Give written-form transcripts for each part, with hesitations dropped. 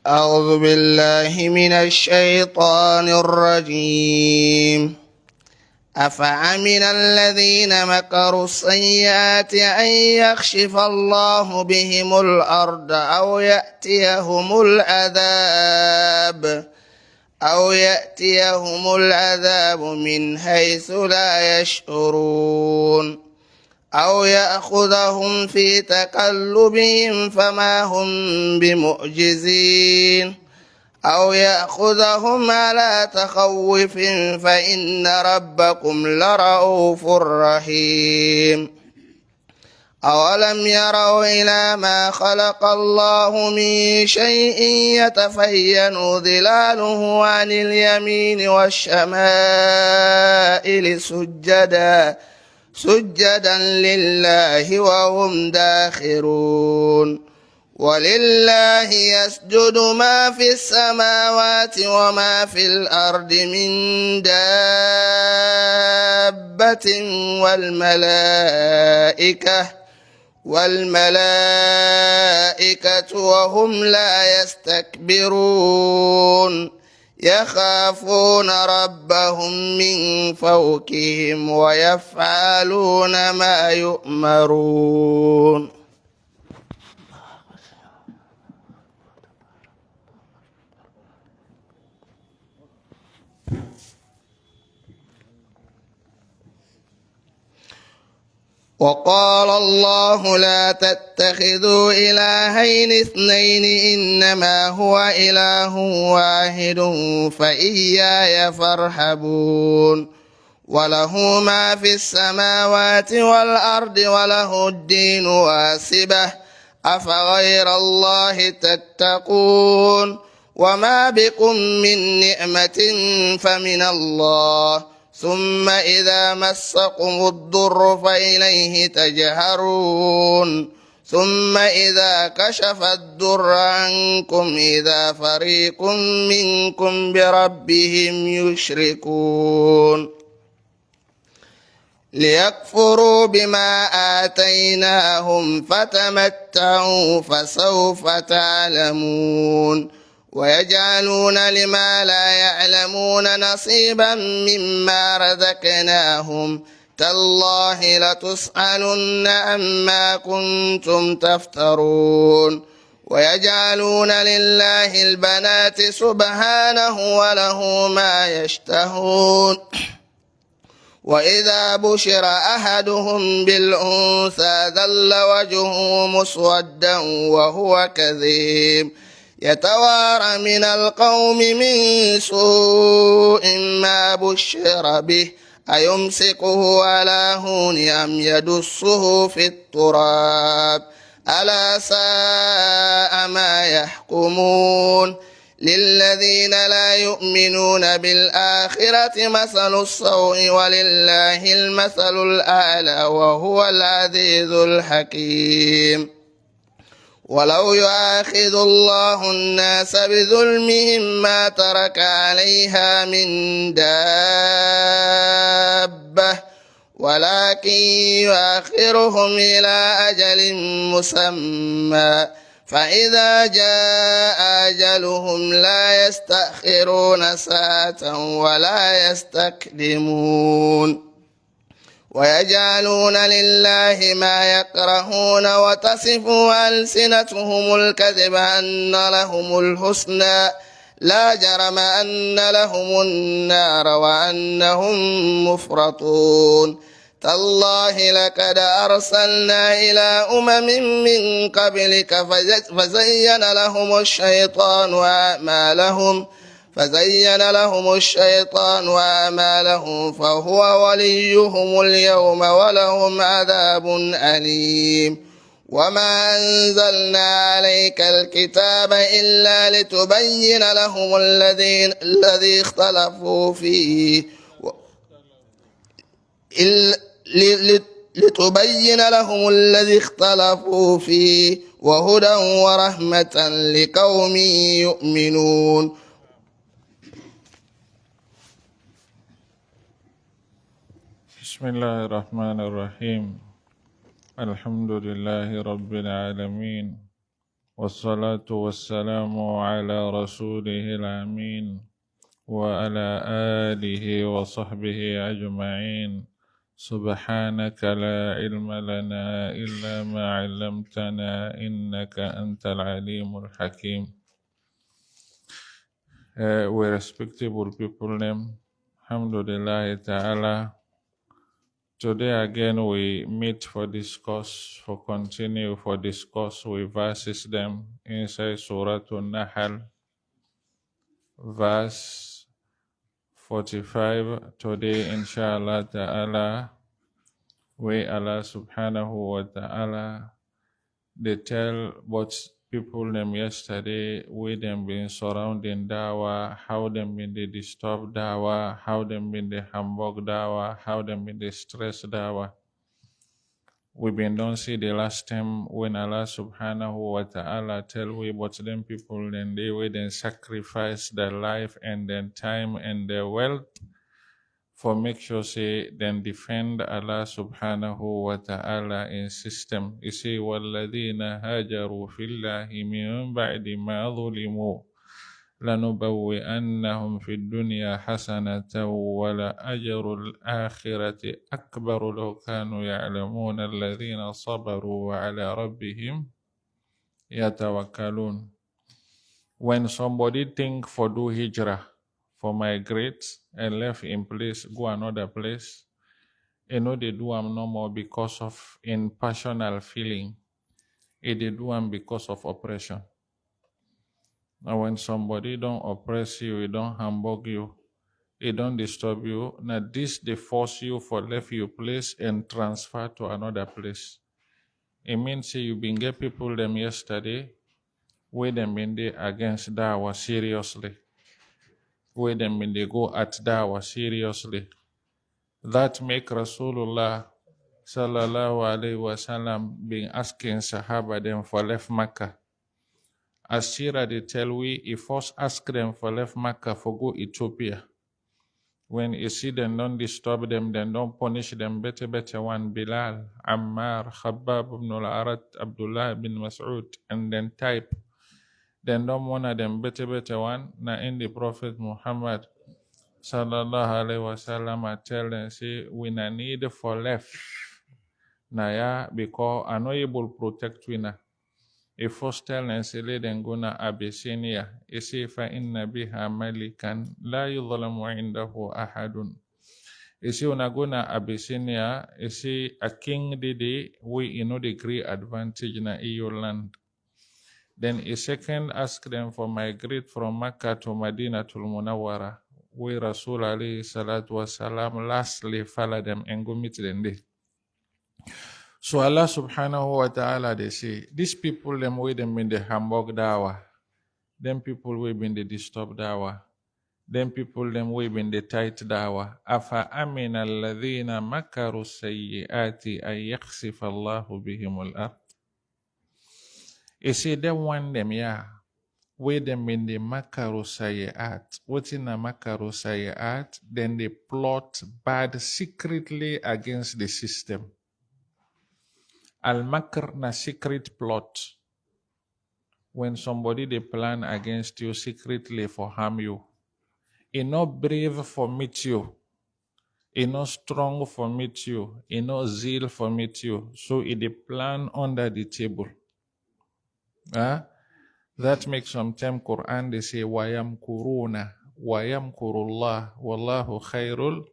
أعوذ بالله من الشيطان الرجيم. أفأمن الذين مكروا السيئات أن يخسف الله بهم الأرض أو يأتيهم العذاب من حيث لا يشعرون أو يأخذهم في تقلبهم فما هم بمعجزين أو يأخذهم على تخوف فإن ربكم لرؤوف رحيم. أولم يروا إلى ما خلق الله من شيء يتفين ظلاله عن اليمين والشمائل سجدا لله وهم داخرون. ولله يسجد ما في السماوات وما في الأرض من دابة والملائكة وهم لا يستكبرون يخافون ربهم من فوقهم ويفعلون ما يؤمرون. وقال الله لا تتخذوا إلهين اثنين إنما هو إله واحد فإياي فارهبون. وله ما في السماوات والأرض وله الدين واسبة أفغير الله تتقون. وما بكم من نعمة فمن الله ثم إذا مسكم الضر فإليه تجهرون. ثم إذا كشف الضر عنكم إذا فريق منكم بربهم يشركون. ليكفروا بما آتيناهم فتمتعوا فسوف تعلمون. ويجعلون لما لا يعلمون نصيبا مما رزقناهم تالله لتسألن عما كنتم تفترون. ويجعلون لله البنات سبحانه وله ما يشتهون. وإذا بشر أحدهم بالأنثى ظل وجهه مسودا وهو كظيم يتوارى من القوم من سوء ما بشر به أيمسكه على هون أم يدسه في التراب ألا ساء ما يحكمون. للذين لا يؤمنون بالآخرة مثل السوء ولله المثل الأعلى وهو العزيز الحكيم. ولو يؤاخذ الله الناس بظلمهم ما ترك عليها من دابة ولكن يؤخرهم إلى أجل مسمى فإذا جاء أجلهم لا يستأخرون ساعة ولا يستقدمون. ويجعلون لله ما يكرهون وتصف ألسنتهم الكذب أن لهم الحسنى لا جرم أن لهم النار وأنهم مفرطون. تالله لقد أرسلنا إلى من قبلك فزين لهم الشيطان وأعمالهم فهو وليهم اليوم ولهم عذاب أليم. وما أنزلنا عليك الكتاب إلا لتبين لهم الذي اختلفوا فيه وهدى ورحمة لقوم يؤمنون. Bismillahirrahmanirrahim. Alhamdulillahi rabbil alamin. والصلاة والسلام على رسوله الأمين وعلى آله وصحبه أجمعين. سبحانك لا علم لنا إلا ما علمتنا إنك أنت العليم الحكيم. We respectable people name, Alhamdulillah Ta'ala. Today again we meet for discuss, for continue for discuss with verses them inside Surah An-Nahl, verse 45. Today inshallah ta'ala, we Allah subhanahu wa ta'ala, they tell what people them yesterday, we them been surrounding Dawa, how them been they disturb Dawa, how them been they hamburg Dawa, how them been they stress Dawa. We've been don't see the last time when Allah subhanahu wa ta'ala tell we about them people, then they will then sacrifice their life and their time and their wealth for make sure say then defend Allah subhanahu wa ta'ala in system. You see, وَالَّذِينَ هَاجَرُوا فِي اللَّهِ مِن بَعْدِ مَا ظُلِمُوا لنبوئنهم في الدنيا حسنة ولأجر الآخرة أكبر لو كانوا يعلمون الذين صبروا وعلى ربهم يتوكلون. When somebody think for do hijrah, for migrate and left in place, go another place, you know they do am no more because of in passional feeling. They do am because of oppression. Now when somebody don't oppress you, it don't hamburg you, it don't disturb you, now this they force you for left your place and transfer to another place. It means say you been get people them yesterday, where them been they against Dawa seriously, where them been they go at Dawa seriously. That make Rasulullah sallallahu alaihi wasallam been asking Sahaba them for left Makkah. As Shira they tell we, he first ask them for left Makkah for go Ethiopia. When you see them don't disturb them, then don't punish them. Better one, Bilal, Ammar, Khabbab ibn al-Arat, Abdullah bin Mas'ud, and then type. Then don't one of them better one. Na in the Prophet Muhammad sallallahu alaihi wasallam I tell them say we na need for left. Na ya because unable protect we na. If first tell and say then go na Abyssinia, say fa inna biha malikan la yudhlamu indahu ahadun. Say una go na Abyssinia, say a king did we know the great advantage na EU land. Then a second ask them for migrate from Makkah to Madinah to Munawwara, where Rasul alayhi salatu wasalam lastly follow them and go meet them there. So Allah subhanahu wa ta'ala they say, these people them way them in the Hamburg dawa, them people way been the disturb dawa, them people them way been the tight dawa. Afa amina alladhina makaru sayyiati ay yakhsifa Allahu bihimul ard. He say them one them yeah, way them in the makaru sayyiat. What in the makaru sayyiat? Then they plot bad secretly against the system. Al-Makr na secret plot. When somebody they plan against you secretly for harm you. It not brave for meet you. It not strong for meet you. It not zeal for meet you. So it they plan under the table. That makes sometimes Quran they say wayam kuruna, wayam kurullah, wallahu khairul.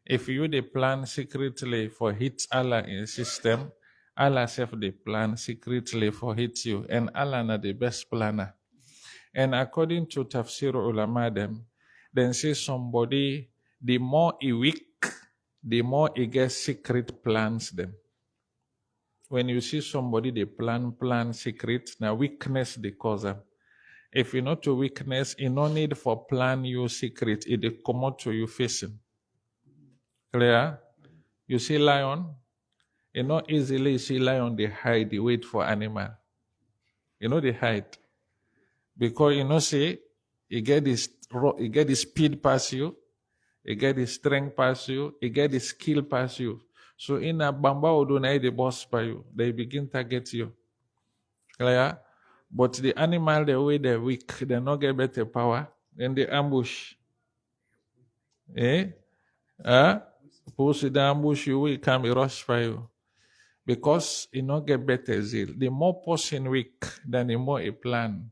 If you they plan secretly for hit Allah in system, Allah self the plan secretly for hit you, and Allah na the best planner. And according to Tafsir Ulama them, then say somebody, the more he weak, the more he gets secret plans them. When you see somebody they plan secret, now weakness they cause them. If you know to weakness, you no need for plan you secret, it they come out to you facing. Clear? You see lion, you know easily see lion they hide, they wait for animal. You know they hide. Because you know say you get this speed past you, you get the strength past you, you get the skill past you. So in a bamba oduna the boss by you, they begin to get you. Clear? But the animal, the way they're weak, they not get better power. Then they ambush. Eh? Push the ambush, you will come rush for you. Because it not get better zeal. The more person weak, then the more a plan.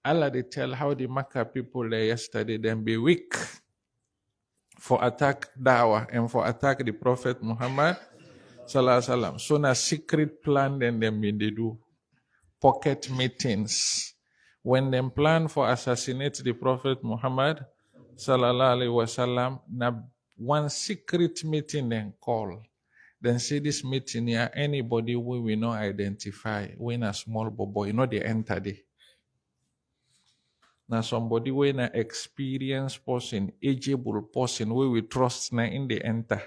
Allah they tell how the Makkah people there yesterday, then be weak for attack Dawah and for attack the Prophet Muhammad Sallallahu Alaihi Wasallam. So na secret plan then them they do. Pocket meetings. When them plan for assassinate the Prophet Muhammad Sallallahu Alaihi Wasallam, na one secret meeting then call. Then say this meeting here, anybody we will not identify when a small boy, you know they enter there. Now somebody when an experienced person, ageable person, we will trust na in the enter.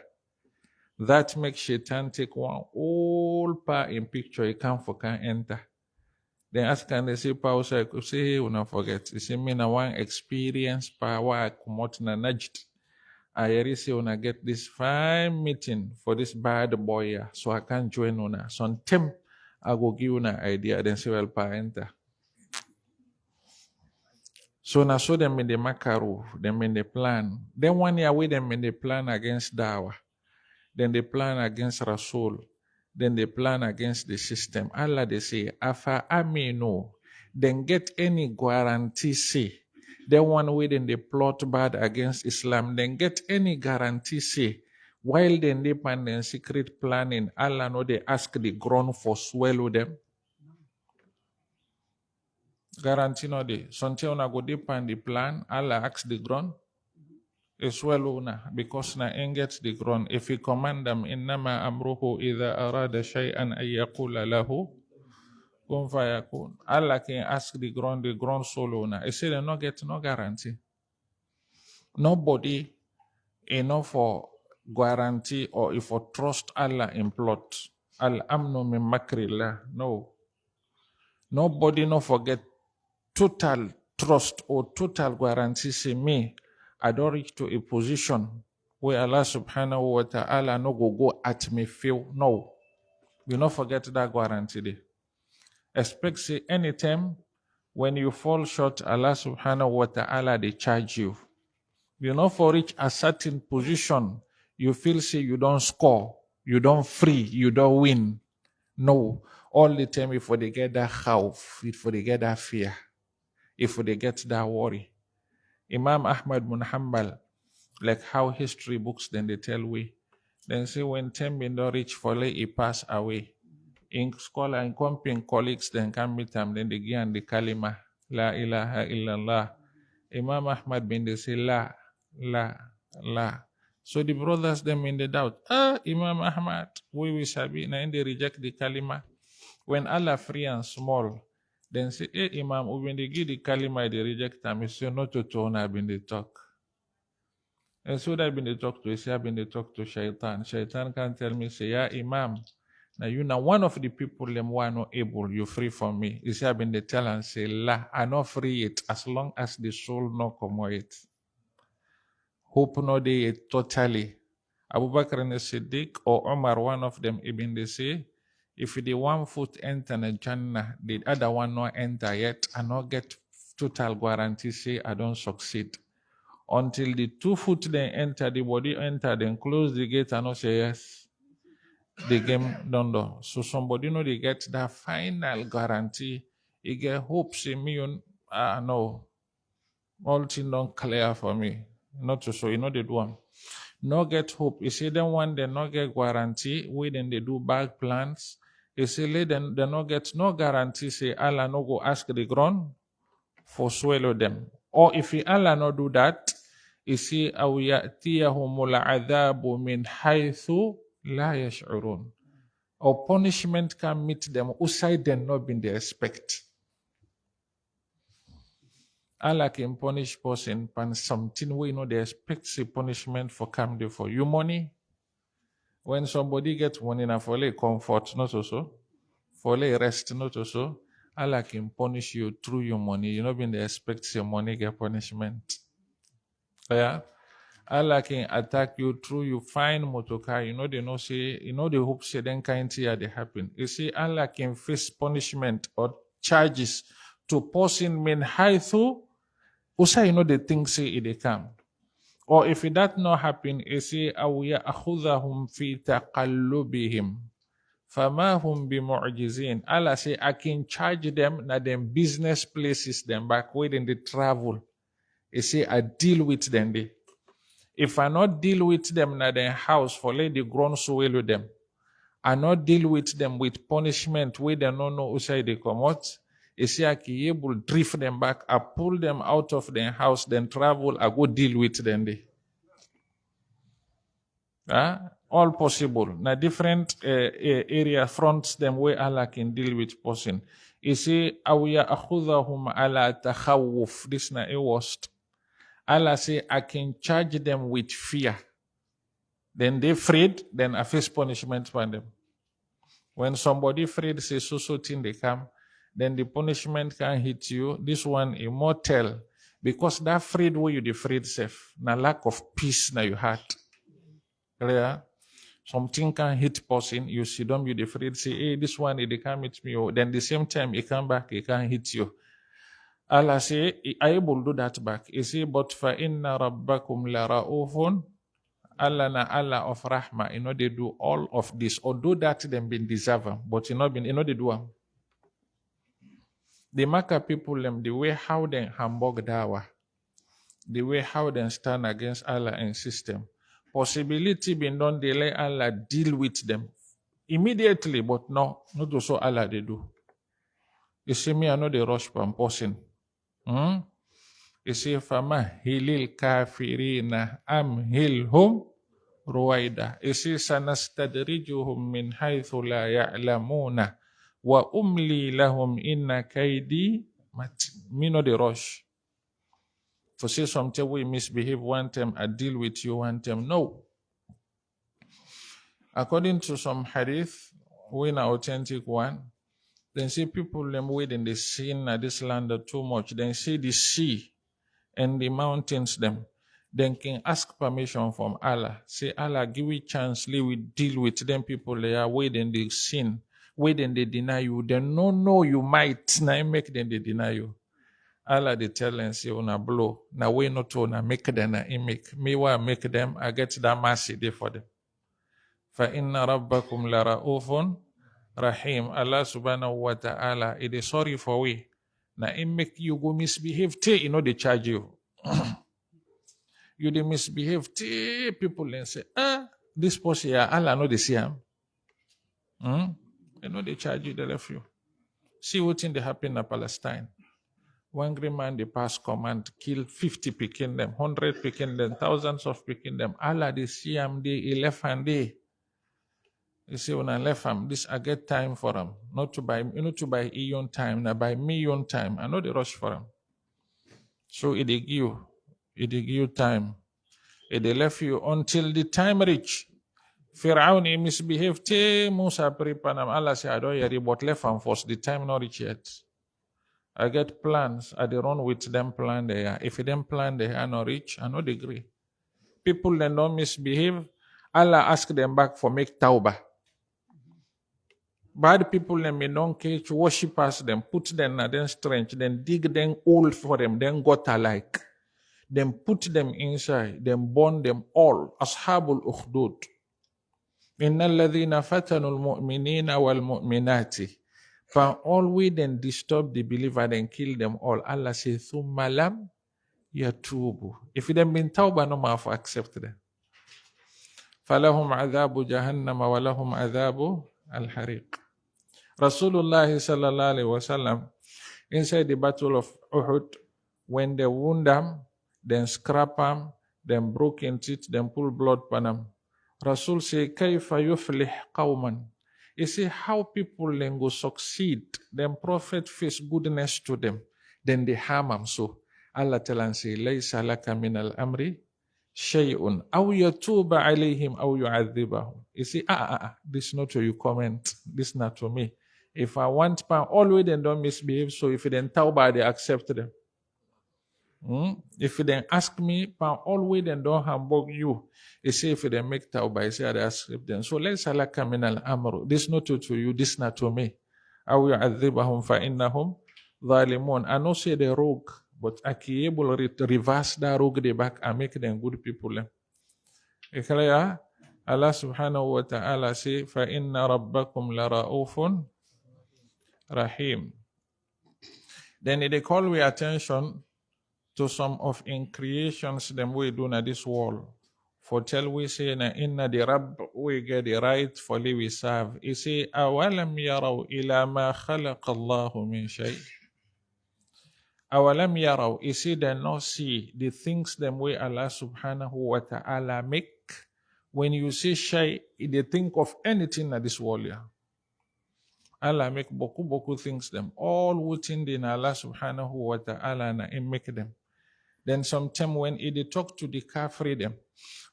That makes Shaitan take one whole part in picture, he can't enter. Then ask and they say, Paul say, hey, we not forget. He say, me na one experienced power, I come out na najd. I say when I get this fine meeting for this bad boy here, so I can join una. So Tim, I go give you an idea, then say, well, pa enter. So now so them in the makaru, them in the plan. Then 1 year with them in the plan against Dawah. Then they plan against Rasul. Then they plan against the system. Allah they say, Afa aminu. Then get any guarantee say. Then one way then they plot bad against Islam. Then get any guarantee say. While then they plan and secret planning, Allah know they ask the ground for swallow them. Guarantee no dey. Something una go deep on the plan, Allah ask the ground. It's well una because na engage the ground. If he command them, innama amruhu idha arada shay'an ay yaqula lahu kun fayakun. Allah can ask the ground solo una. He say they no get no guarantee. Nobody enough for guarantee or if for trust Allah in plot. Al amnu min makrillah. No. Nobody no forget total trust or total guarantee say me, I don't reach to a position where Allah subhanahu wa ta'ala no go at me feel. No. You not forget that guarantee there. Expect say anytime when you fall short, Allah subhanahu wa ta'ala they charge you. You not for reach a certain position, you feel say you don't score, you don't free, you don't win. No. All the time if they get that khawf, if they get that fear, if they get that worry. Imam Ahmad bin Hanbal, like how history books then they tell we, then say when 10 men don't reach for lay, he pass away. In scholar and company colleagues then come meet him, then they give the kalima, La ilaha illallah. Imam Ahmad bin they say la. So the brothers them in the doubt, Imam Ahmad, we sabi, and they reject the kalima. When Allah free and small, then say, Imam, when they give the kalima, they reject them. He say, not to tone, I've been the talk. And so that I've been the talk to, he say, I've been the talk to Shaitan. Shaitan can tell me, say, yeah, Imam, now you know one of the people them who are not able, you free from me. He say, I've been the tell and say, la, I not free it as long as the soul not come it. Hope no day it totally. Abu Bakr and Siddiq or Umar, one of them, even they say, if the 1 foot enter the Jannah, the other one not enter yet, I not get total guarantee say I don't succeed. Until the 2 foot then enter, the body enter, then close the gate and not say yes. The game done do. So somebody know they get that final guarantee. He get hope say me no. All things don't clear for me. Not to show, you know they do one. No get hope. You see them one they not get guarantee. We then they do bad plans. You see then they not get no guarantee. Say Allah no go ask the ground for swallow them. Or if Allah no do that, you see أو يأتيهم العذاب من حيث لا يشعرون. Or punishment can meet them outside them not been they expect. Allah can punish person pan something we know they expect the punishment for come there for you money. When somebody gets money now for lay comfort, not also. For lay rest, not also. Allah can punish you through your money. You know when they expect your money get punishment. Yeah. Allah can attack you through you find motorcar. You know they know say, you know they hope say then kind here they happen. You see, Allah can face punishment or charges to person min haythu usai the thing say they come. Or if that not happen, it say aw ya'khudhahum fi taqallubihim fama hum bimu'jizin. Allah say I can charge them na them business places them back where they travel. It say I deal with them there. If I not deal with them na their house for let the grown so well with them, I not deal with them with punishment where they no know outside they come out. You see, I can able drift them back, I pull them out of their house, then travel, I go deal with them there. All possible. Now different area fronts them where Allah can deal with person. You see, awiya akhudahum ala takhawuf. This na a worst. Allah say, I can charge them with fear. Then they afraid, then I face punishment for them. When somebody afraid, say so thing they come, then the punishment can hit you. This one immortal. Because that afraid where you the afraid safe. Na lack of peace na your heart. Clear? Something can hit person, you see them, you the afraid, say, hey, this one it can hit me. Then the same time it come back, it can hit you. Allah say, I able do that back. He say, but fa inna rabbakum la ra'ufun. Allah na Allah of rahma. They do all of this. Although that them been deserve, but they do them. The Makkah people them, the way how they hamburg dawa, the way how they stand against Allah and system. Possibility been done, they let Allah deal with them immediately, but no, not also Allah they do. You see me, I know the rush from person. You see, Fama hilil kafirina amhilhum ruwaida. You see, sanastadrijuhum min haythu la ya'lamuna wa umli lahum inna kaidi mat. Me know the rush. To say something we misbehave one time, I deal with you one time. No. According to some hadith, we an authentic one, then see people them waiting the sin at this land too much. Then see the sea and the mountains them. Then can ask permission from Allah. Say, Allah, give me chance, let we deal with them people they are waiting the sin, waiting they deny you. They no you might now make them they deny you. Allah they tell and say una blow. Now we not to na make them na make. Me wa make them, I get that mercy there for them. Fa inna rabbakum la ra'ufun rahim. Allah subhanahu wa ta'ala, it is sorry for we. Now it make you go misbehave till they charge you. You they misbehave till people and say, this person here, Allah know they see him. They charge you, they left you. See what thing they happen in Palestine. One great man they pass command, kill 50 picking them, 100 picking them, thousands of picking them. Allah they see him, they left and they. You see, when I left him, this I get time for him. Not to buy eon time, now buy million time. I know they rush for him. So it give you time. It left you until the time reach. Pharaoh he misbehaved. Musa prepanam. Allah say I don't hear it, but left him first. The time not reach yet. I get plans. I run with them plan there. If them plan they are not reach, I not agree. People that don't misbehave, Allah ask them back for make tawbah. Bad people them may don't catch worshippers them, put them in their strength, then dig them hole for them, then got alike. Then put them inside, then burn them all. Ashabul ukhdud. Inna alladhina fatanu al-mu'minina wal-mu'minati. For all we then disturb the believer, then kill them all. Allah says, thumma lam yatubu. If them been tawbah, no matter accept them. فَلَهُمْ عَذَابُ جَهَنَّمَ وَلَهُمْ عَذَابُ الْحَرِيقِ. Rasulullah sallallahu alaihi wasallam inside the battle of Uhud, when they wound them, then scrap them, then broke in teeth, then pull blood from them. Rasul say, كَيْفَ يُفْلِحْ قَوْمًا. He say, how people then go succeed, then Prophet face goodness to them, then they harm them. So Allah tell and say, لَيْسَ لَكَ مِنَ الْأَمْرِ shay'un aw yatuba alayhim aw yu'adhibahum. You see, this is not to you comment. This is not to me. If I want pan, always then don't misbehave. So if you then tawbah, they accept them. If you then ask me, pan, always then don't hamburg you. You say if you then make tawbah, you say I accept them. So let's alaka min al amru. This is not to you. This is not to me. أو يعذبهم فإنهم ظالمون. I know say the rogue, but I can able to reverse that rogue they back and make them good people. Ikhlaya, Allah subhanahu wa ta'ala say, فَإِنَّ رَبَّكُمْ لَرَؤُوفٌ رَحِيمٌ. Then they call we attention to some of in creations them we do in this world. For tell we say na inna the Rabb we get the right for we serve. He say awalam yaraw ila ma khalaqa Allahu min shay. Awalam yaraw, he say they not see the things them way Allah subhanahu wa ta'ala make. When you say shay, they think of anything in this world. Yeah. Allah make boku things them. All within the Allah subhanahu wa ta'ala na make them. Then sometime when they talk to the kafir them,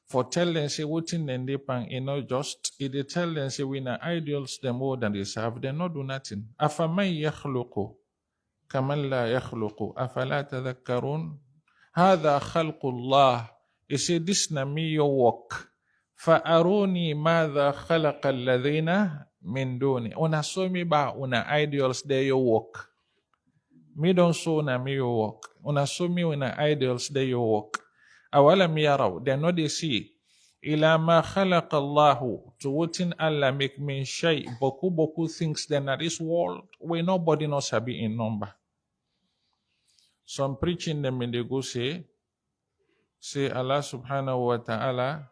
for tell them say within them they pan just, they tell them say we na idols them more than they serve, they not do nothing. Afaman yakhluqu kaman la yakhluqu afala tadhakkarun. Hadha khalqullah. He say this na me your work. Fa'aruni madha khalaqa alladhina min duni. Una so me ba una idols they your work. Me don't show na me your work. Una show me una idols they your work. Awalam yaraw, they know they see. Ila ma khalaqa Allahu, to what in Allah make me shay. Boku things then at this world where nobody knows be in number. Some preaching them when they go say Allah subhanahu wa ta'ala,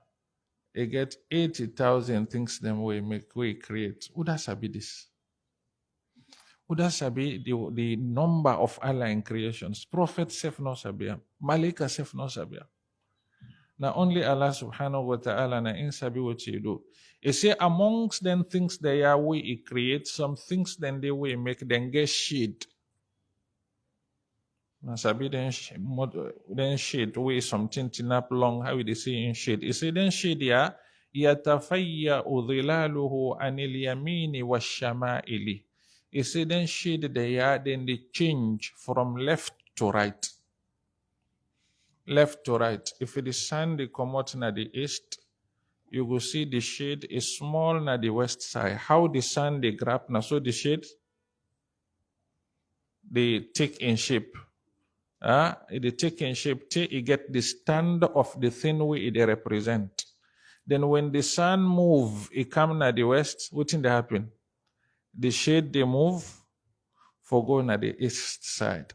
he get 80,000 things them we create. Who does be this? Who does be the number of Allah in creations? Prophet self no sabia. Malika self no sabia. Now only Allah subhanahu wa ta'ala na in sabi what you do. He say amongst them things they are we create, some things then they we make them get shade. Now sabi then shade we something tinap long how they say in shade. He say then shade ya yatafayya udhilaluhu anil yamini washama'ili. He say then shade they are then they change from left to right. Left to right. If the sun they come out na the east, you will see the shade is small na the west side. How the sun they grab na so the shade they take in shape. They take in shape till you get the stand of the thing we they represent. Then when the sun move, it come na the west, what thing they happen? The shade they move for go na the east side.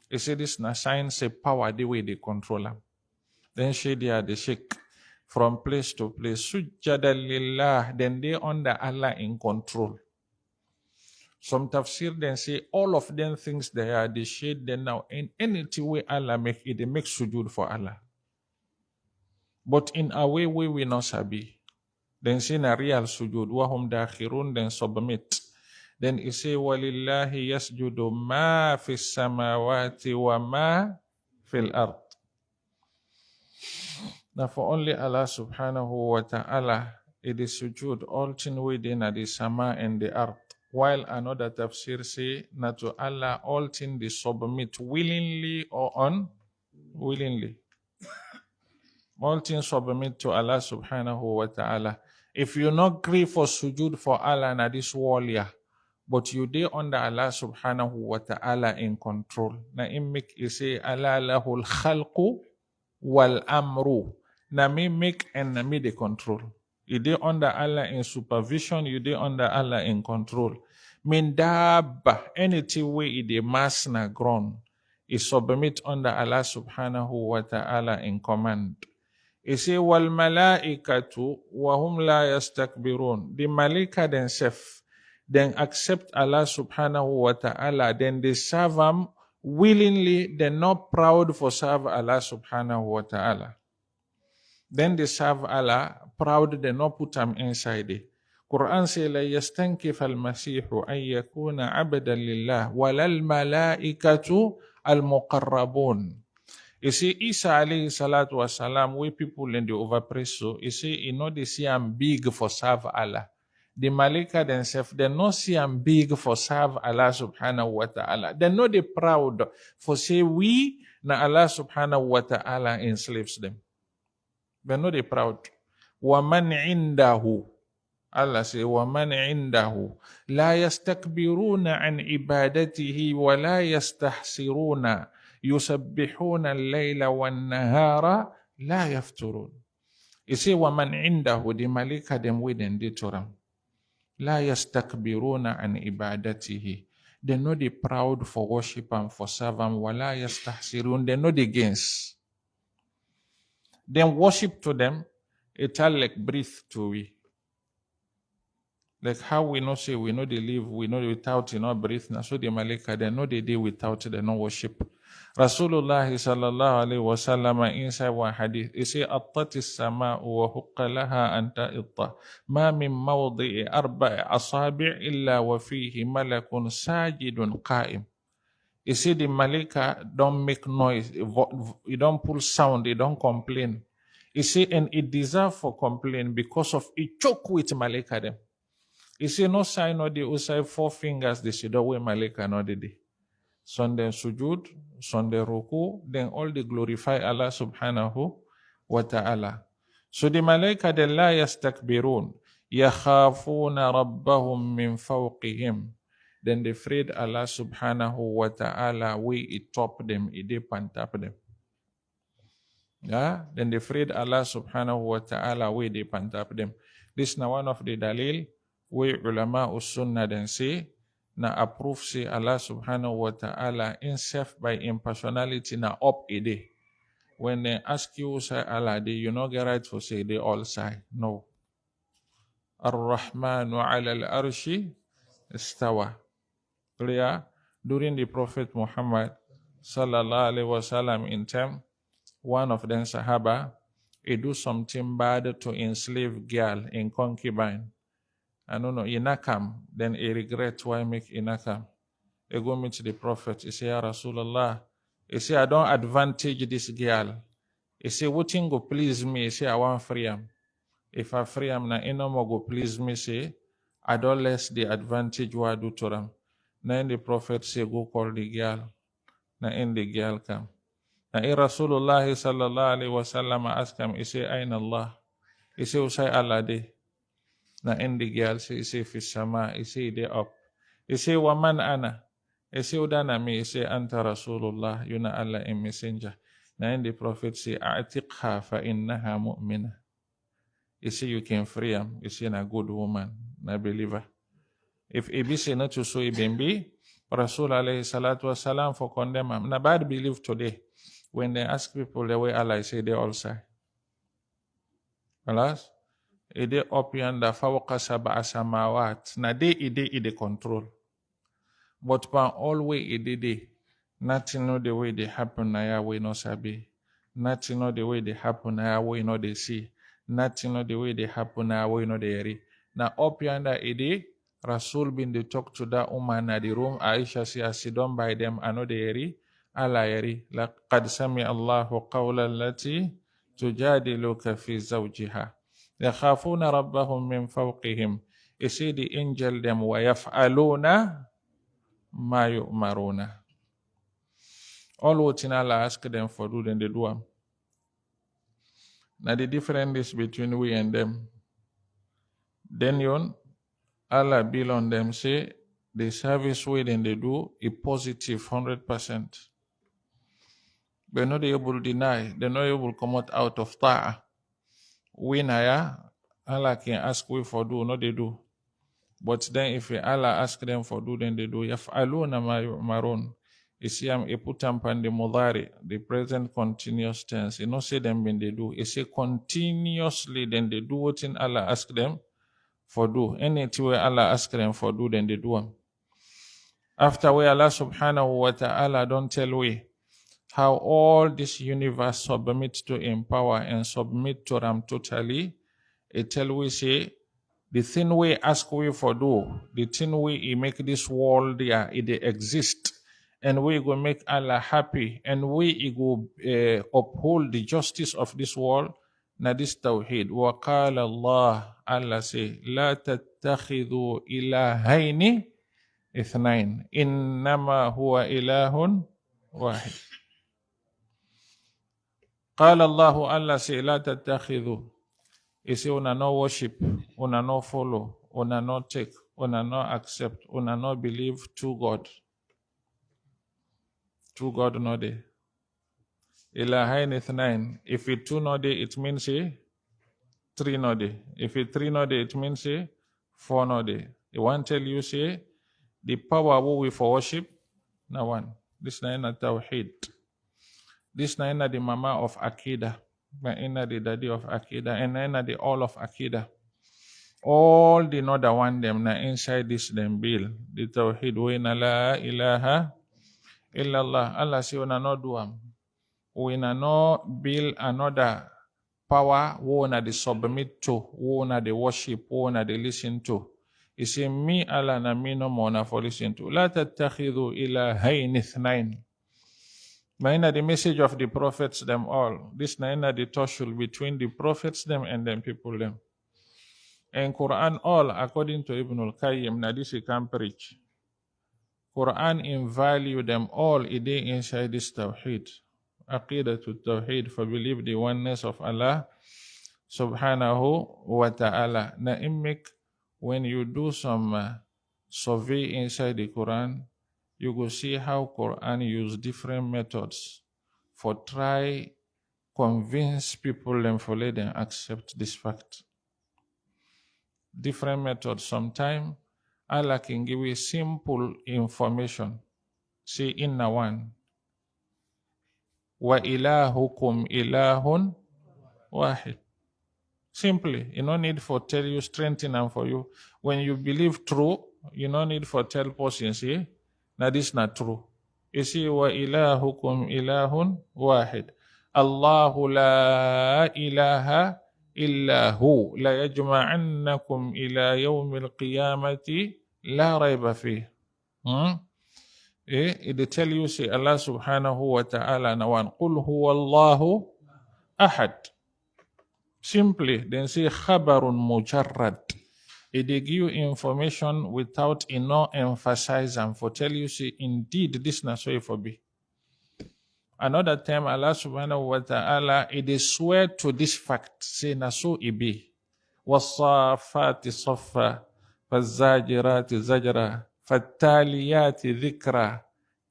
You see this na science say power the way they control them. Then shade they shake from place to place. Sujjada lillah, then they under Allah in control. Some tafsir then say all of them things they are the shade then now in any way Allah make it, they make sujood for Allah. But in a way we not sabi. Then say na real sujood, wahum dakhirun, then submit. Then he say walillahi yasjudu ma fis samawati wa ma fil ard. Now for only Allah subhanahu wa ta'ala it is sujood all things within the sama and the earth. While another tafsir say na to Allah all things they submit willingly or unwillingly. All things submit to Allah subhanahu wa ta'ala. If you not agree for sujood for Allah na this world, yeah, but you dey under Allah subhanahu wa ta'ala in control. Na im make you say Allah lahul khalqu wal amru. Na me make and na me the control. You dey under Allah in supervision, you dey under Allah in control. Min dabba, anything way it dey mass na ground, is submit under Allah subhanahu wa ta'ala in command. He say wal malaikatu wa hum la yastakbirun. The malaika themselves then accept Allah subhanahu wa ta'ala, then they serve him willingly, they're not proud for serve Allah subhanahu wa ta'ala. Then they serve Allah proud, they not put him inside it. Quran say la yastankif al-masihu an yakuna abadan lillah walal malaikatu al-muqarrabun. You see, Isa alayhi salatu wasalam, we people in the overpraise so, you see, you know they see him big for serve Allah. The Malika themselves, they not see him big for serve Allah subhanahu wa ta'ala. They know they proud for say we na Allah subhanahu wa ta'ala enslaves them. They know they proud. وَمَنْ عِنْدَهُ Allah say, وَمَنْ عِنْدَهُ لَا يَسْتَكْبِرُونَ عَنْ عِبَادَتِهِ وَلَا يَسْتَحْسِرُونَ يُسَبِّحُونَ اللَّيْلَ وَالنَّهَارَ لَا يَفْتُرُونَ. He say, وَمَنْ عِنْدَهُ, the malika them within the Torah. لَا يَسْتَكْبِرُونَ عَنْ عِبَادَتِهِ. They know they proud for worship and for serve, وَلَا يَسْتَحْسِرُونَ. They know the gains. Then worship to them, it all like breathe to we. Like how we know say we know they live, we know without breathe. Now so the Malika they know they deal without they no worship. Rasulullah sallallahu alaihi wasallam inside one hadith he say attati as-sama'u wa huqqa laha an ta'itta ma min mawdi'i arba'i asabi' illa wa fihi malakun sajidun qa'im. He say the Malika don't make noise, it don't pull sound, it don't complain. He say and it deserve for complain because of it choke with Malika them. He say no sign no the usai 4 fingers the shadow way Malika no the day. Sunday sujud, Sunday ruku, then all the glorify Allah subhanahu wa ta'ala. So the Malaika de la yastakbirun, yakhafuna rabbahum min fawqihim. Then they afraid Allah subhanahu wa ta'ala, we it top them, it pantap them. Yeah? Then they afraid Allah subhanahu wa ta'ala, we they pantap them. This na one of the dalil, we ulama us-sunnah then say, na approve say Allah subhanahu wa ta'ala in self by impersonality na up a day. When they ask you say Allah day, you no get right for say they all say. No. Ar-Rahmanu ala al-arshi istawa. Clear? During the Prophet Muhammad sallallahu alaihi wasallam in time, one of them Sahaba, he do something bad to enslave girl in concubine. I don't know, inakam, then he regret why make inakam. He go meet the Prophet, he say, Ya Rasulullah, he say, I don't advantage this girl. He say, what thing go please me? He say, I want free him. If I free him, na ino mo go please me, say, I don't less the advantage what I do to them. Na in the Prophet say, go call the girl. Na in the girl come. Na in Rasulullah sallallahu alaihi wasallam ask him, he say, Ain Allah. He say, Usay Allah de. Na in the girl say, fi sama, he say, they up. He say, Waman ana. He say, Udana me, he say, Anta Rasulullah, yuna Allah in messenger. Na in the Prophet say, A'tiqha fa innaha mu'mina. He say, you can free him. He say, na good woman, na believer. If Ibi say not to so Ibn Rasul alayhi salatu wasalam for condemn him. Na bad believe today. When they ask people the way Allah say, they all say. Alas? Ide up yonder fawqa sab'a samawat. Na de ide control. But pan all way ide nothing know the way they happen na ya we no sabi. Nothing know the way they happen na ya we no they see. Nothing know the way they happen na ya we no they hear. Na up yonder ide Rasul bin they talk to that woman na the room. Aisha say as done by them I know they hear. Allah hear. Laqad sami Allahu qawla allati tujadiluka fi zawjiha. يخافون ربهم من فوقهم. You see the angel them وَيَفْعَلُونَ مَا يُؤْمَرُونَ. All what Allah ask them for do, then they do them. Now the difference is between we and them. Then Allah bill on them say the service way then they do is positive 100%. They're not able to deny. They're not able to come out of ta'ah. We naya, Allah can ask we for do, no they do. But then if Allah ask them for do, then they do. Yaf'aluna ma yu'marun. You see, I put them on the mudari, the present continuous tense. You know, say them when they do. You say continuously, then they do what in Allah ask them for do. Anything where Allah ask them for do, then they do them. After where Allah subhanahu wa ta'ala don't tell we how all this universe submit to Him power and submit to Him totally, it tell we say, the thing we ask we for do, the thing we make this world there, it exist, and we go make Allah happy, and we go uphold the justice of this world, na this tawheed. Wa qala Allah, Allah say, la tattakhidhu ilahaini ithnain, innama huwa ilahun wahid. قال الله Allah say لا تتخذوا He say, una no worship, una no follow, una no take, una no accept, una no believe two God. Two God no dey. Ilahain ithnain. If it two no dey, it means three no dey. If it three no dey, it means four no dey. He want tell you say the power we for worship, na one. This na ina tawhid. This na ina the mama of Akida. Na ina the daddy of Akida. And na ina the all of Akida. All the other one them na inside this them bill. The tawhid we na la ilaha illallah. Allah say una no do am. We na no build another power we na the submit to, we na the worship, we na the listen to. He say me Allah na me no more na for listen to. La tattakhidhu ilahayn ithnain. Na the message of the prophets them all. This na the tussle between the prophets them and them people them. And Quran all according to Ibn al-Qayyim na this he can preach. Quran in value them all ide inside this tawhid. Aqidatul tawhid for believe the oneness of Allah subhanahu wa ta'ala. Na imik when you do some survey inside the Quran, you go see how Quran use different methods for try convince people them for let them accept this fact. Different methods. Sometimes Allah can give you simple information. Say inna one. Wa ilahukum ilahun wahid. Simply, you no need for tell you, strengthen and for you. When you believe true, you no need for tell person, see, now this not true. You see, wa ilahukum ilahun wahid. Allahu la ilaha illahu la yajma'annakum ila yawmil qiyamati la rayba fih. It tell you, say Allah subhanahu wa ta'ala na one. Qul huwa Allahu ahad. Simply, then say khabarun mujarrad. It give you information without emphasize and for tell you, say indeed this na so for be. Another time Allah subhanahu wa ta'ala it is swear to this fact, say na so it be. Wasafati safa, fazajirati zajra, fattaliyati dhikra,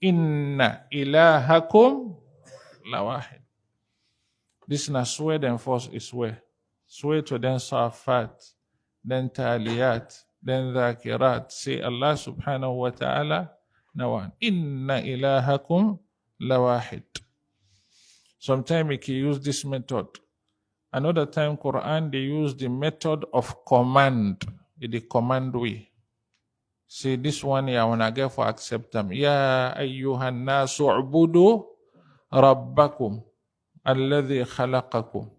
inna ilahakum lawahid. This na swear then first is swear. Swear to then safat, then taliyat, then dhakirat. Say Allah subhanahu wa ta'ala na one. Inna ilahakum lawahid. Sometimes we can use this method. Another time Quran they use the method of command. The command way. Say this one ya wanna get for accept them. Ya ayyuhan nasu ubudu rabbakum alladhi khalaqakum.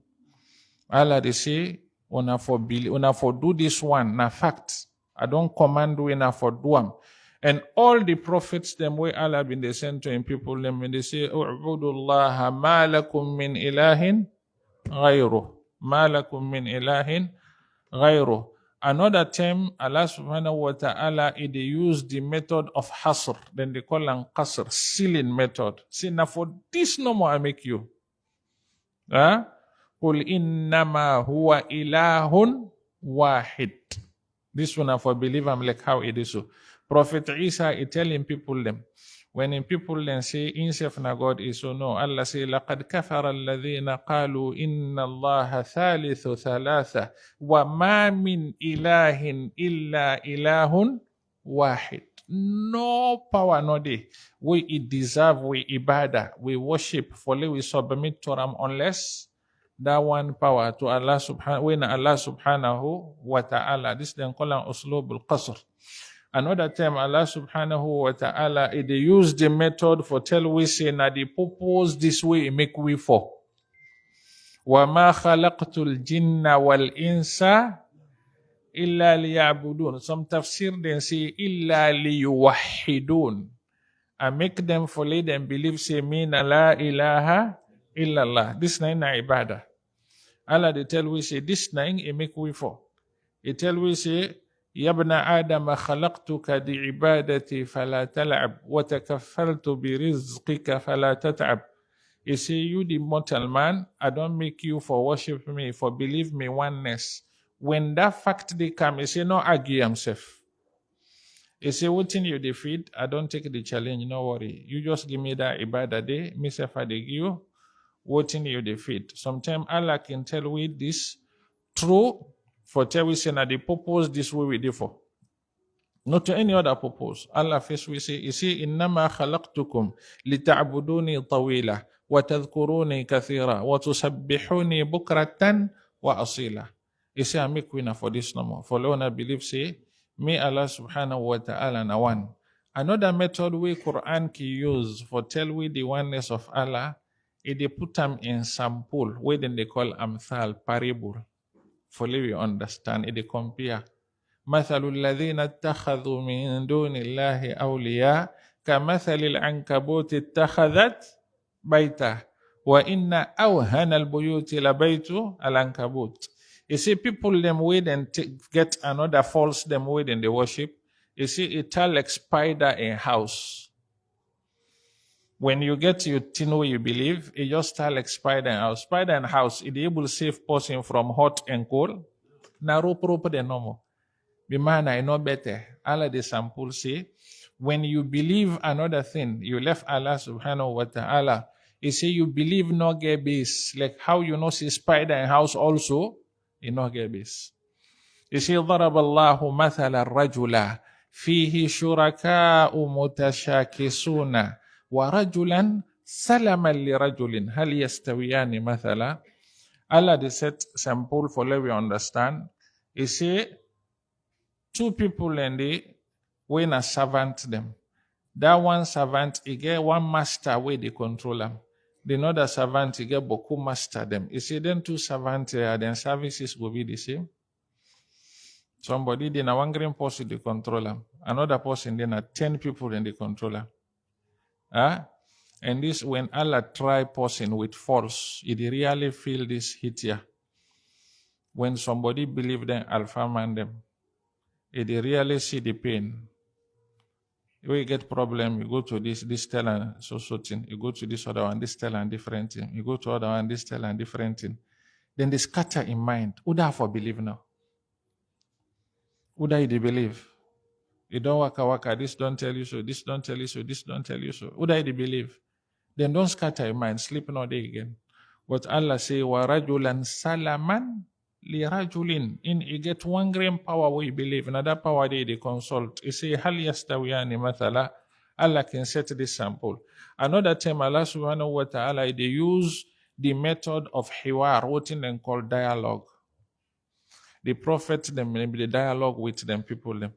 Allah they say una for do this one na fact. I don't command we na for do am. And all the prophets them way Allah been they sent to him people them when they say u'budullaha ma lakum min ilahin ghayruh. Ma lakum min ilahin ghayruh. Another time, Allah subhanahu wa ta'ala, they use the method of hasr. Then they call it qasr, sealing method. Say, now for this no more I make you. Qul innama huwa ilahun wahid. This one for believe I'm like how it is so. Prophet Isa is telling people them. When in people then say, insef na God is so no. Allah say, لَقَدْ كَفَرَ الَّذِينَ قَالُوا إِنَّ اللَّهَ ثَالِثُ ثَلَاثَةٍ وَمَا مِنْ إِلَهٍ إِلَّا إِلَهٌ وَاحِدٌ. No power no day. We deserve, we ibadah, we worship, fully we submit to Him unless that one power to Allah subhanahu wa ta'ala. This then call an uslub al-qasr. Another time, Allah subhanahu wa ta'ala, they use the method for tell we say, na the purpose this way make we for. وَمَا خَلَقْتُ الْجِنَّ وَالْإِنسَ إِلَّا لِيَعْبُدُونَ. Some tafsir then say, إِلَّا لِيُوَحِّدُونَ. I make them for let them believe, say, mean la ilaha illallah. This nine na ibadah. Allah they tell we say, this nine make we for. They tell we say, يا ابن آدم خلقتك لعبادتي فلا تلعب وتكفلت برزقك فلا تتعب He say, you the mortal man, I don't make you for worship me, for believe me oneness. When that fact they come, he say, no argue himself. He say, what in you defeat, I don't take the challenge, no worry. You just give me that ibadah day, myself I give you, what in you defeat. Sometimes Allah can tell we this true, for tell we say, na the purpose this way we do for. Not to any other purpose. Allah first we say, you see, إِنَّمَا خَلَقْتُكُمْ لِتَعْبُدُونِي طَوِيلًا وَتَذْكُرُونِي كَثِيرًا وَتُسَبِّحُونِي بُكْرَةً وَأَصِيلًا. You say, I make winner for this no more. For Leona believe, say, me Allah subhanahu wa ta'ala na one. Another method we Quran can use for tell we the oneness of Allah, is they put them in sample, where then they call amthal, parable. For you understand, it they compare. مثل الذين اتخذوا من دون الله أولياء كمثل العنكبوت اتخذت بيتا وإن أوهن البيوت لبيت العنكبوت. You see, people them wait and get another false them wait and they worship. You see, it tell like spider in house. When you get to know you believe, it just tell like spider in house. Spider in house, it able to save person from hot and cold. Na rope the normal. Bimana, I know better. Allah the sample say, when you believe another thing, you left Allah subhanahu wa ta'ala. He say you believe no get base. Like how you know see spider in house also, you no get base. He say, ضرب الله مثل الرجل فيه شركاء متشاكسون ورجلا سلما لرجل هل يستويان مثلا. Allah the set sample for let we understand. He say, two people and they when a servant them. That one servant, he get one master where they control them. The other servant, he get boku master them. You see, then two servants, then services will be the same. Somebody, then a one green person, they control them. Another person, then 10 people, then they control them. And this, when Allah try person with force, it really feel this hit here. When somebody believe them, alpha man them, it really see the pain. When you get problem, you go to this tell and so thing. You go to this other one, this tell and different thing. You go to other one, this tell and different thing. Then they scatter in mind. Who da for believe now? Who da they believe? You don't waka, this don't tell you so, this don't tell you so, this don't tell you so. Who da they believe? Then don't scatter in mind, sleep no day again. But Allah say, wa rajulan salaman li rajulin. In you get one gram power we believe, another power they consult. You say, hal yastawiyani mathala. Allah can set this sample. Another time Allah subhanahu wa ta'ala, they use the method of hiwar, what in them called dialogue. The prophet them, the dialogue with them people them.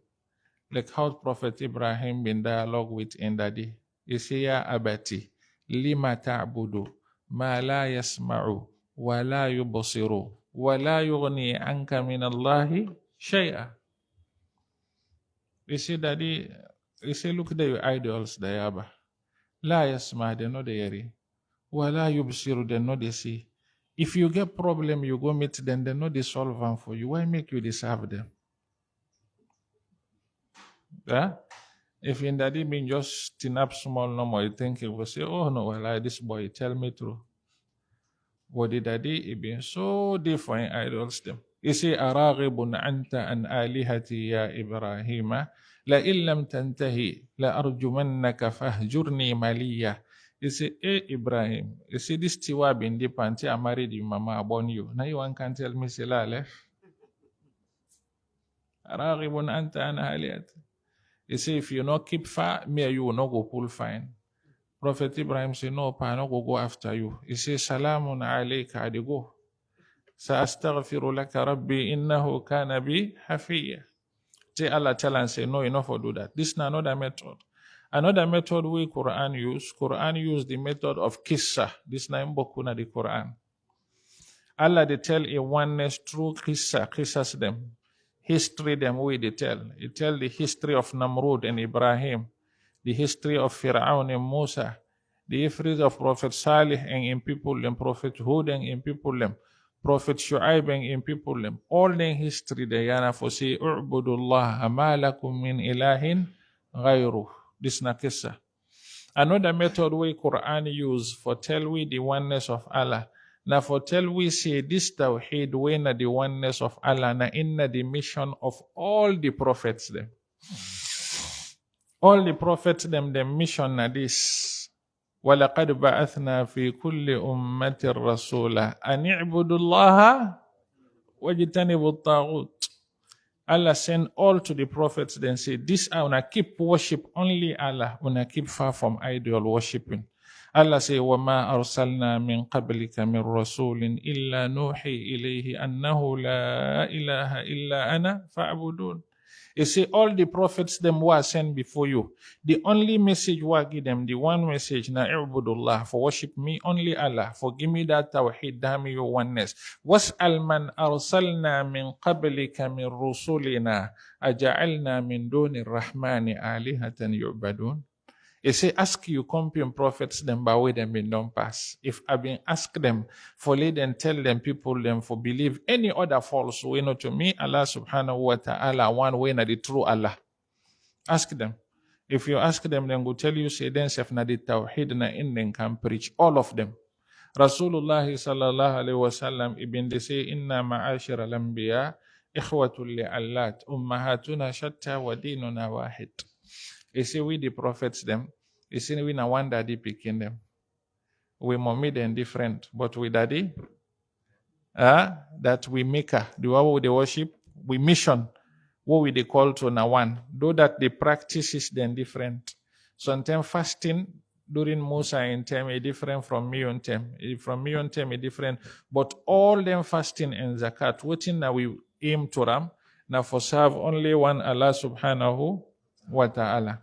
Like how Prophet Ibrahim been dialogue with Indadi. You say, ya abati, lima ta'budu, ma la yasma'u, wa la yubasiru, wa la yughni anka min Allahi shay'a. You see, Daddy, you say, look at your idols, Dayaba. La yasma, they know they hear. Wa la yubasiru, they know they see. If you get problem, you go meet them, they know they solve them for you. Why make you deserve them? Yeah? If in daddy mean just tin up small number, you think it will say, oh no, well, this boy, tell me true. What did daddy it been so different idols them? You say, Araghibun anta an alihati ya Ibrahima, la illam tantahi, la arjumannaka fahjurni maliya. You say, hey Ibrahim, you see this tiwa bin di panti, I married you, mama, born you. Now you can tell me, say la left. Araghibun anta an alihati. You see, if you not keep far, me you will not go pull fine. Prophet Ibrahim said, no, pa, no go after you. He says, Salamun alayka, adi go. Sa'astaghfiru laka rabbi innahu kana bi hafiya. Say Allah tell and say, no, you not for do that. This is another method. Another method we Quran use the method of kissa. This name bokuna the Quran. Allah they tell a oneness true kissas them. History them way they tell. It tell the history of Namrud and Ibrahim, the history of Fir'aun and Musa, the history of Prophet Salih and in people them, Prophet Hud and in people them, Prophet Shu'aib and in people them. All the history they yana for say, U'budullah ma lakum min ilahin ghayruh. This na kissa. Another method we Quran use for tell we the oneness of Allah. Now for tell we say this tawheed we na the oneness of Allah na inna the mission of all the prophets them. All the prophets them the mission na this. وَلَقَدْ بَعَثْنَا فِي كُلِّ أُمَّةٍ رَسُولًا أَنِ اعْبُدُوا اللَّهَ وَاجْتَنِبُوا الطَّاغُوتَ. Allah send all to the prophets, then say, this I wanna keep worship only Allah, wanna keep far from idol worshipping. Allah say, وَمَا أَرْسَلْنَا مِنْ قَبْلِكَ مِنْ رَسُولٍ إِلَّا نُوحِي إِلَيْهِ أَنَّهُ لَا إِلَهَ إِلَّا أَنَا فَاعْبُدُونَ. You see, all the prophets them were sent before you. The only message we give them, the one message, na i'budullah, for worship me, only Allah, for give me that tawheed, dami your oneness. وَاسْأَلْ مَنْ أَرْسَلْنَا مِنْ قَبْلِكَ مِنْ رُسُلِنَا أَجَعَلْنَا مِنْ دُونِ الرَّحْمَنِ آلِهَةً يُعْبَدُونَ. You say, ask you companion prophets them by way them been don't pass. If I been ask them for lead and tell them people them for believe any other false way not to me, Allah subhanahu wa ta'ala one way na the true Allah. Ask them. If you ask them, then go tell you say then sef na the tawhid na in them can preach all of them. Rasulullah sallallahu alaihi wasallam ibn they say inna ma'ashir al-anbiya ikhwatul li'allat ummahatuna shatta wa dinuna wahid. You see, we the prophets them, you see, we na one daddy picking them. We mommy them different, but we daddy, that we make her, the way we worship, we mission, what we they call to na one. Though that the practices then different. Sometimes fasting during Musa in time is different from me on time. From me on time is different. But all them fasting and zakat, waiting now we aim to ram, now for serve only one Allah subhanahu wa ta'ala.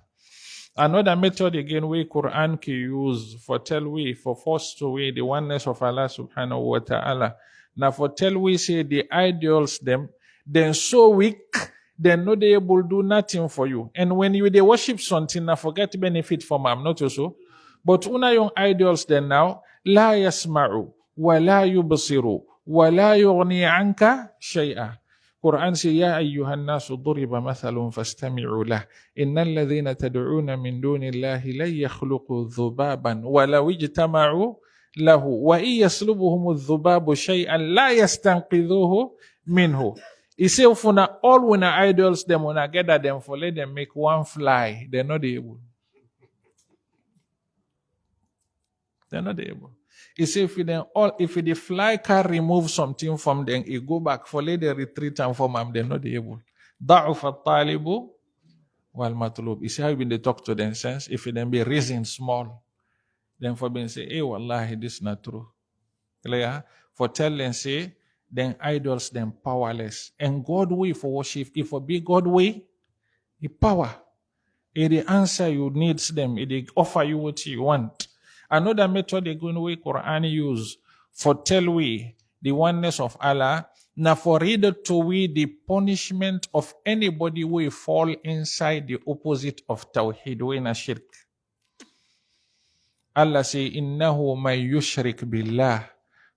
Another method again we Quran can use for tell we for force to we the oneness of Allah subhanahu wa ta'ala. Now for tell we say the idols them then so weak then no they able do nothing for you. And when you they worship something now forget benefit from them, not also. But una young idols then now la yasma'u wa la yubsiru wa la yughni anka shay'a. Quran say, Ya ayyuhan nasu duriba mathalun fastami'u lah. Innal ladhina tad'una min dunillahi la yakhluqu dhubaban wa law ijtama'u lahu wa in yaslubuhum dhubabu shay'an la yastanqidhuhu minhu. He say, Funa all when idols them when I gather them for let them make one fly, they're not able. They're not able. He say if the fly can remove something from them, it go back for let the retreat and from them, they're not able. Da'uf at-talibu wal matlub. You see how when they talk to them sense, if them be raising small, then for being say, hey wallahi, this is not true. Clear? For tell them say, then idols them powerless. And God way for worship, if for be God way, the power. It the answer you needs them, it they offer you what you want. Another method they going way Quran use for tell we the oneness of Allah. Now for reader to we the punishment of anybody who fall inside the opposite of Tawheed way na shirk. Allah say innahu may yushrik billah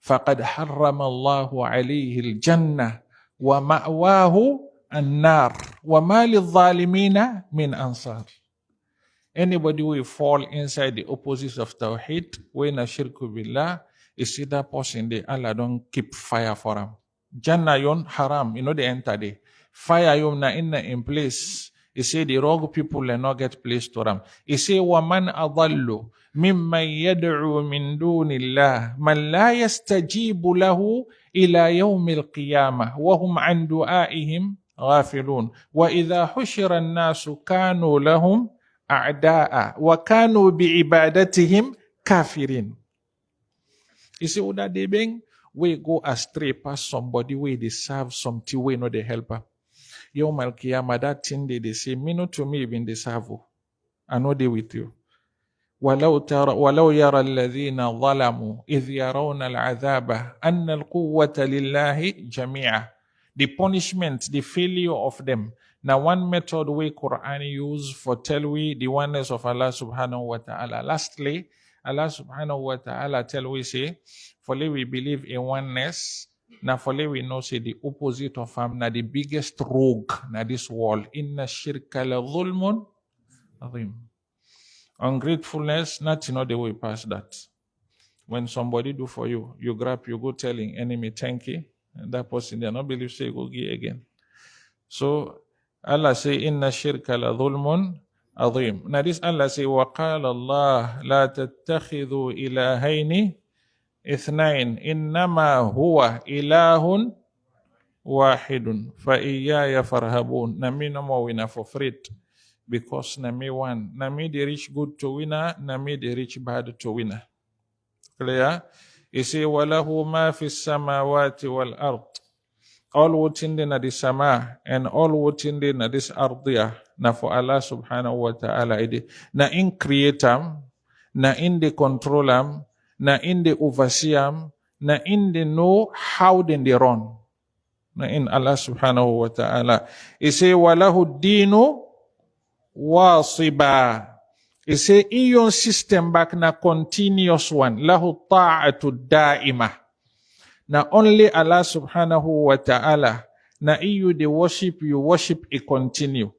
faqad harrama Allahu alayhi al-jannah wa ma'wahu an-nar wa ma lidh-dhalimina min ansar. Anybody who fall inside the opposite of Tawheed, when a shirku billah, is see that person they Allah don't keep fire for him. Jannah yon haram, they enter there. Fire yon na in place. He say the wrong people will not get place to them. He say وَمَنْ أَضَلُّ مِمَّنْ يَدْعُو مِنْ دُونِ اللَّهِ مَنْ لَا يَسْتَجِيبُ لَهُ إِلَى يَوْمِ الْقِيَامَةِ وَهُمْ عَنْ دُعَائِهِمْ غَافِلُونَ وَإِذَا حُشِرَ النَّاسُ كَانُوا لَهُمْ أَعْدَاءَ وَكَانُوا بِعِبَادَتِهِمْ كَافِرِينَ. You see what that they bring? We go astray past somebody where they serve something we know they help her. Yawm al-Qiyamah, that thing they say, me not to me even they serve. I know they with you. ولو يرى الذين ظلموا إذ يرون العذاب أن القوة لله جميعا. The punishment, the failure of them. Now one method we Quran use for tell we the oneness of Allah subhanahu wa ta'ala. Lastly, Allah subhanahu wa ta'ala tell we say, for we believe in oneness, now for we know say the opposite of him, now the biggest rogue na this world. Inna shirka la dhulmun azim. Ungratefulness, nothing not the way past that. When somebody do for you, you grab, you go telling enemy thank you, and that person they not believe say go give again. So Allah say inna shirka la dhulmun azim. Now this Allah say وقال الله لا تتخذوا إلهين اثنين إنما هو إله واحد فإياي فارهبون. Nami no more winner for free because nami one. Nami the rich good to winner, nami the rich bad to winner. Clear? He say walahu ma fi samawati wal ard. All what's in the sama and all what's in the this ardia na for Allah subhanahu wa ta'ala ide na in creatam na in the controlam na in the overseeam na in the know how then they run na in Allah subhanahu wa ta'ala. He say walahu dinu wasiba. He say iyon system back na continuous one lahu ta'atu da'ima. Na only Allah subhanahu wa ta'ala na you the worship, you worship it continue.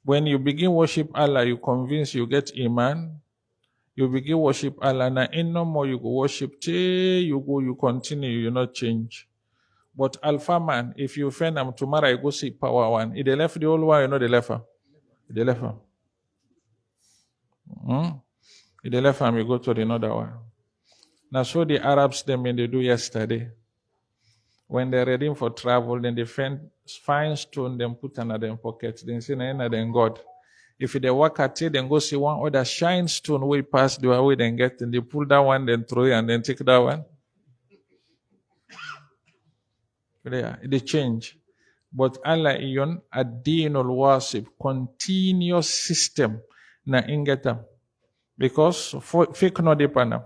When you begin worship Allah, you convince you get iman. You begin worship Allah na in no more you go worship till you go you continue, you not change. But Alpha man, if you offend them tomorrow, I go see power one. If they left the old one, you know they left him. If they left him. If they left him, you go to the another one. Now, so the Arabs, them when they do yesterday, when they're ready for travel, then they find stone, then put another in pocket, then say, nah, then God. If they walk at it, then go see one other shine stone way past the way, then get, and they pull that one, then throw it, and then take that one. Yeah, they change. But Allah iyon ad-dinul wasib, continuous system na ingeta. Because fake no depana.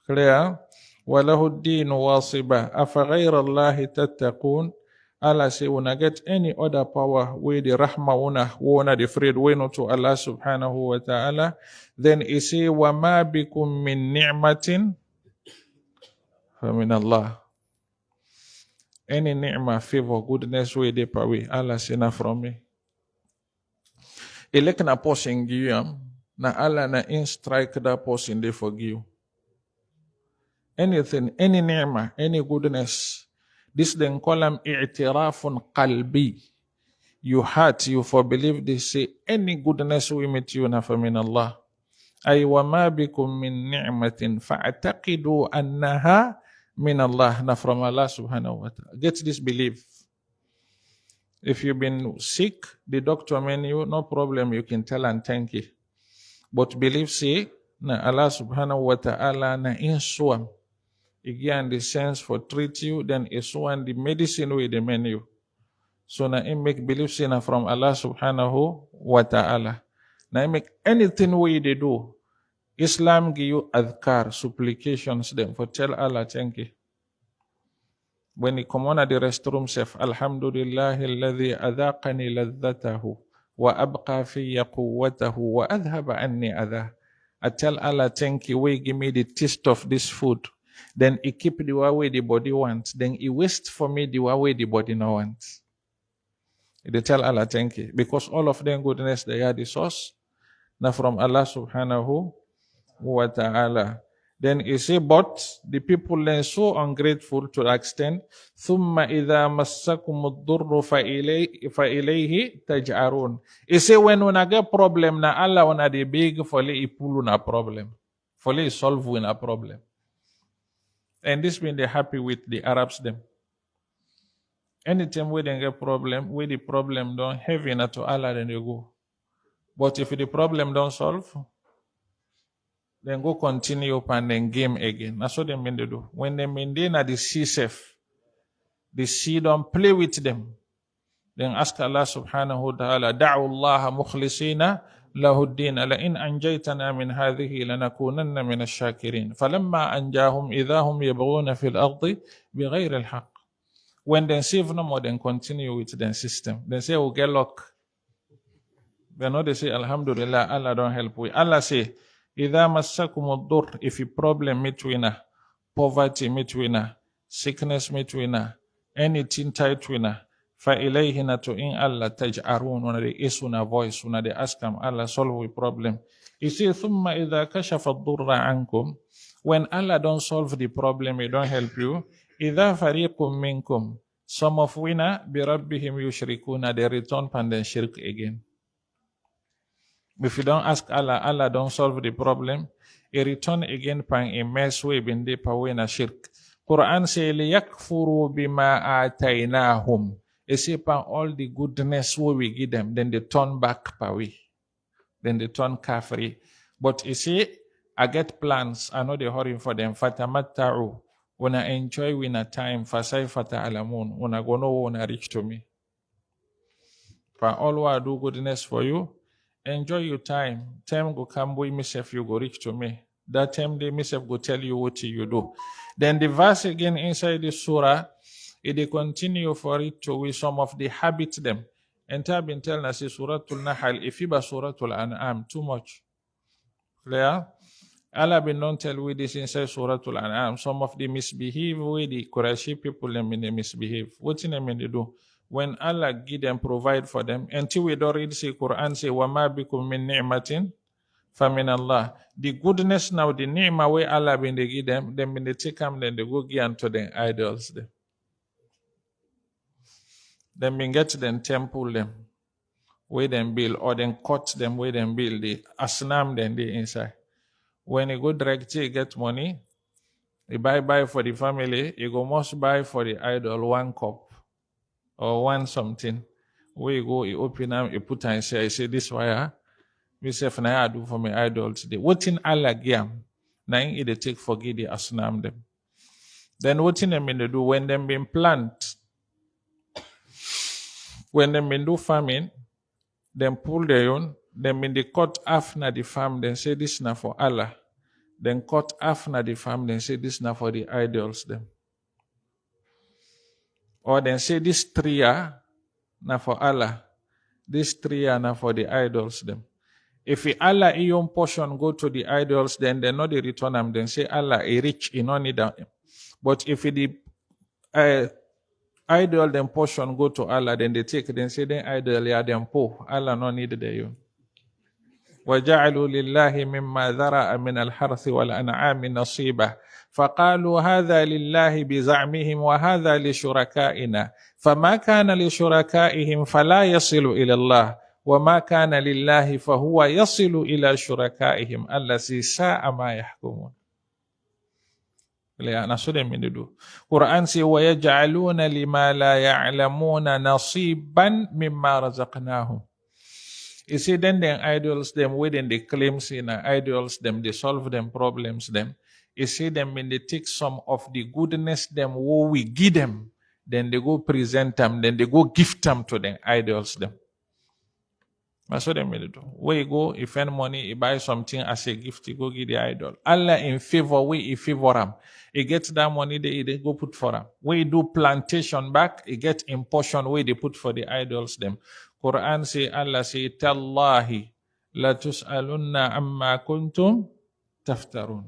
Clear? Walahu ad-dinu wasiba. Afa ghayra Allahi tattaqun. Allah say una get any other power where the rahma una the afraid way not to Allah subhanahu wa ta'ala. Then he say wa ma bikum min ni'matin fa min Allah. Any ni'mah, favor, goodness, way they away. Allah say na from me. Elek na person give na Allah na in strike that person they forgive. Anything, any ni'mah, any goodness. This then call them i'tirafun qalbi. You heart, you for believe they say any goodness we meet you na from min Allah. Ay wa ma bikum min ni'matin fa'taqidu annaha min Allah, na from Allah subhanahu wa ta'ala. Get this belief. If you've been sick, the doctor menu, no problem, you can tell and thank you. But believe say, na Allah subhanahu wa ta'ala na insuam. Again, the sense for treat you, then iswan the medicine with the menu. So na in make believe say na from Allah subhanahu wa ta'ala. Na make anything way they do. Islam give you adhkar, supplications them for tell Allah thank you. When you come on at the restroom, say Alhamdulillahi alladhi adhaqani ladhatahu wa abqa fiyya quwwatahu wa adhhaba anni adha. I tell Allah thank you, we give me the taste of this food. Then he keep the way the body wants. Then he waste for me the way the body no wants. They tell Allah thank you. Because all of them goodness, they are the source. Now from Allah subhanahu wa ta'ala. Then he say, but the people then so ungrateful to the extent, ثُمَّ إِذَا مَسَّكُمُ الضُّرُّ فَإِلَيْهِ تَجْعَرُونَ. He say, when we get problem, na Allah wana the big, for he pull na problem. For he solve win a problem. And this mean they happy with the Arabs them. Anytime we then get problem, where the problem don't heavy na to Allah, then they go. But if the problem don't solve, then go continue up and then game again. That's what they mean to do. When they maintain at the sea safe, the sea don't play with them. Then ask Allah subhanahu wa ta'ala, da'u Allah mukhlisina lahuddin, ala in anjaytana min hadhihi lanakunanna min ash-shakirin. Falamma anjahum idahum yabghuna fil ardi bighayri al-haq. When they save no more, then continue with the system. They say, we'll get luck. They know they say, Alhamdulillah, Allah don't help we. Allah say, إِذَا مَسَّكُمُ الضُّرِّ, if you problem meet winner, poverty meet winner, sickness meet winner, anything tight winner, فَإِلَيْهِ نَتُ إِنْ Allah تَجْعَرُونَ Una de isuna voice, una de ask him, Allah solve the problem. He say, ثُمَّ إِذَا كَشَفَ الضُّرَّ عَنْكُمْ When Allah don't solve the problem, He don't help you. إِذَا فَرِيقٌ مِّنْكُمْ Some of wina بِرَبِّهِمْ يُشْرِكُونَ They return and then shirk again. If you don't ask Allah, Allah don't solve the problem. He return again pan a mess way binde pawena shirk. Quran say liyakfuru bima atainahum. He say pan all the goodness we give them, then they turn back pawi. Then they turn kafri. But he say, I get plans, I know they hurry for them. Fatamatta'u. When I enjoy win a time, fasai fata alamun. When I go no when I reach to me. For all I do goodness for you, enjoy your time. Time go come with myself, you go reach to me. That time they myself go tell you what you do. Then the verse again inside the surah, it continue for it to with some of the habits them. And I've been telling us Suratul Nahl, if you Suratul An'am, too much. Clear? Allah been not tell we this inside Suratul An'am. Some of the misbehave with the Qurayshi people them in the misbehave. What's in them in they do? When Allah give them, provide for them, until we don't read the Quran say, وَمَا بِكُم مِّن نِعْمَةٍ فَمِنَ اللَّهِ The goodness now, the ni'mah where Allah been they give them when they take them, then they go give unto them idols them. Then we get them temple them, where them build, or then cut them where them build the asnam then they inside. When you go direct, you get money, you buy for the family, you go must buy for the idol 1 cup. Or one something, where you go, you open them, you put and say, I say this wire, myself and I do for my idol today. What in Allah give? Now they take forgive the asnam them. Then what in them they do when them been plant, when them been do farming, then pull their own, then when they cut half na the farm, then say this na for Allah. Then cut half na the farm, then say this na for the idols them. Or then say this 3 are na for Allah. This 3 are na for the idols them. If Allah own portion go to the idols, then they know they return them. Then say Allah a rich, he no need them. But if the idol them portion go to Allah, then they take, then say then idol ya them poor. Allah no need the وَجَعَلُوا لِلَّهِ مِمَّا ذَرَأَ مِنَ الْحَرْثِ وَالْأَنْعَامِ نَصِيبًا فقالوا هذا لله بزعمهم وهذا لشركائنا فما كان لشركائهم فلا يصل إلى الله وما كان لله فهو يصل إلى شركائهم الذي ساء ما يحكمون. Quran say وَيَجْعَلُونَ لِمَا لَا يَعْلَمُونَ نَصِيبًا مِمَّا رَزَقْنَاهُم. You see, then idols them, within the claims in idols them, they solve them problems them. You see them when they take some of the goodness them what we give them, then they go present them, then they go gift them to them idols them. That's what they do. Where you go, if any money, you buy something as a gift, you go give the idol. Allah in favor, where you favor them. You get that money, they go put for them. Where you do plantation back, you get in portion where they put for the idols them. Quran say, Allah say, Tallahi, la tus'alunna amma kuntum taftarun.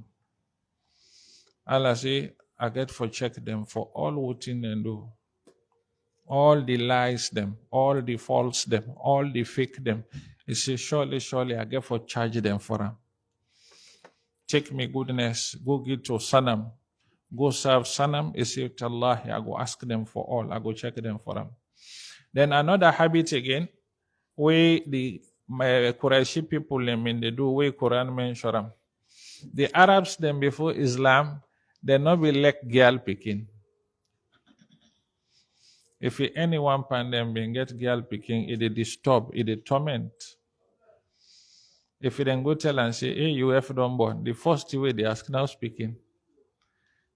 Allah say, I get for check them for all what in and do. All the lies them, all the false them, all the fake them. He say, surely, I get for charge them for them. Check me goodness, go give to Sanam. Go serve Sanam. He say, Tallahi, I go ask them for all. I go check them for them. Then another habit again, where the Qurayshi people them in they do where Quran mention them. The Arabs them before Islam, they not be like girl picking. If anyone pan them being get girl picking, it disturb, it torment. If you then go tell and say, hey, you have done born, the first way they ask now speaking.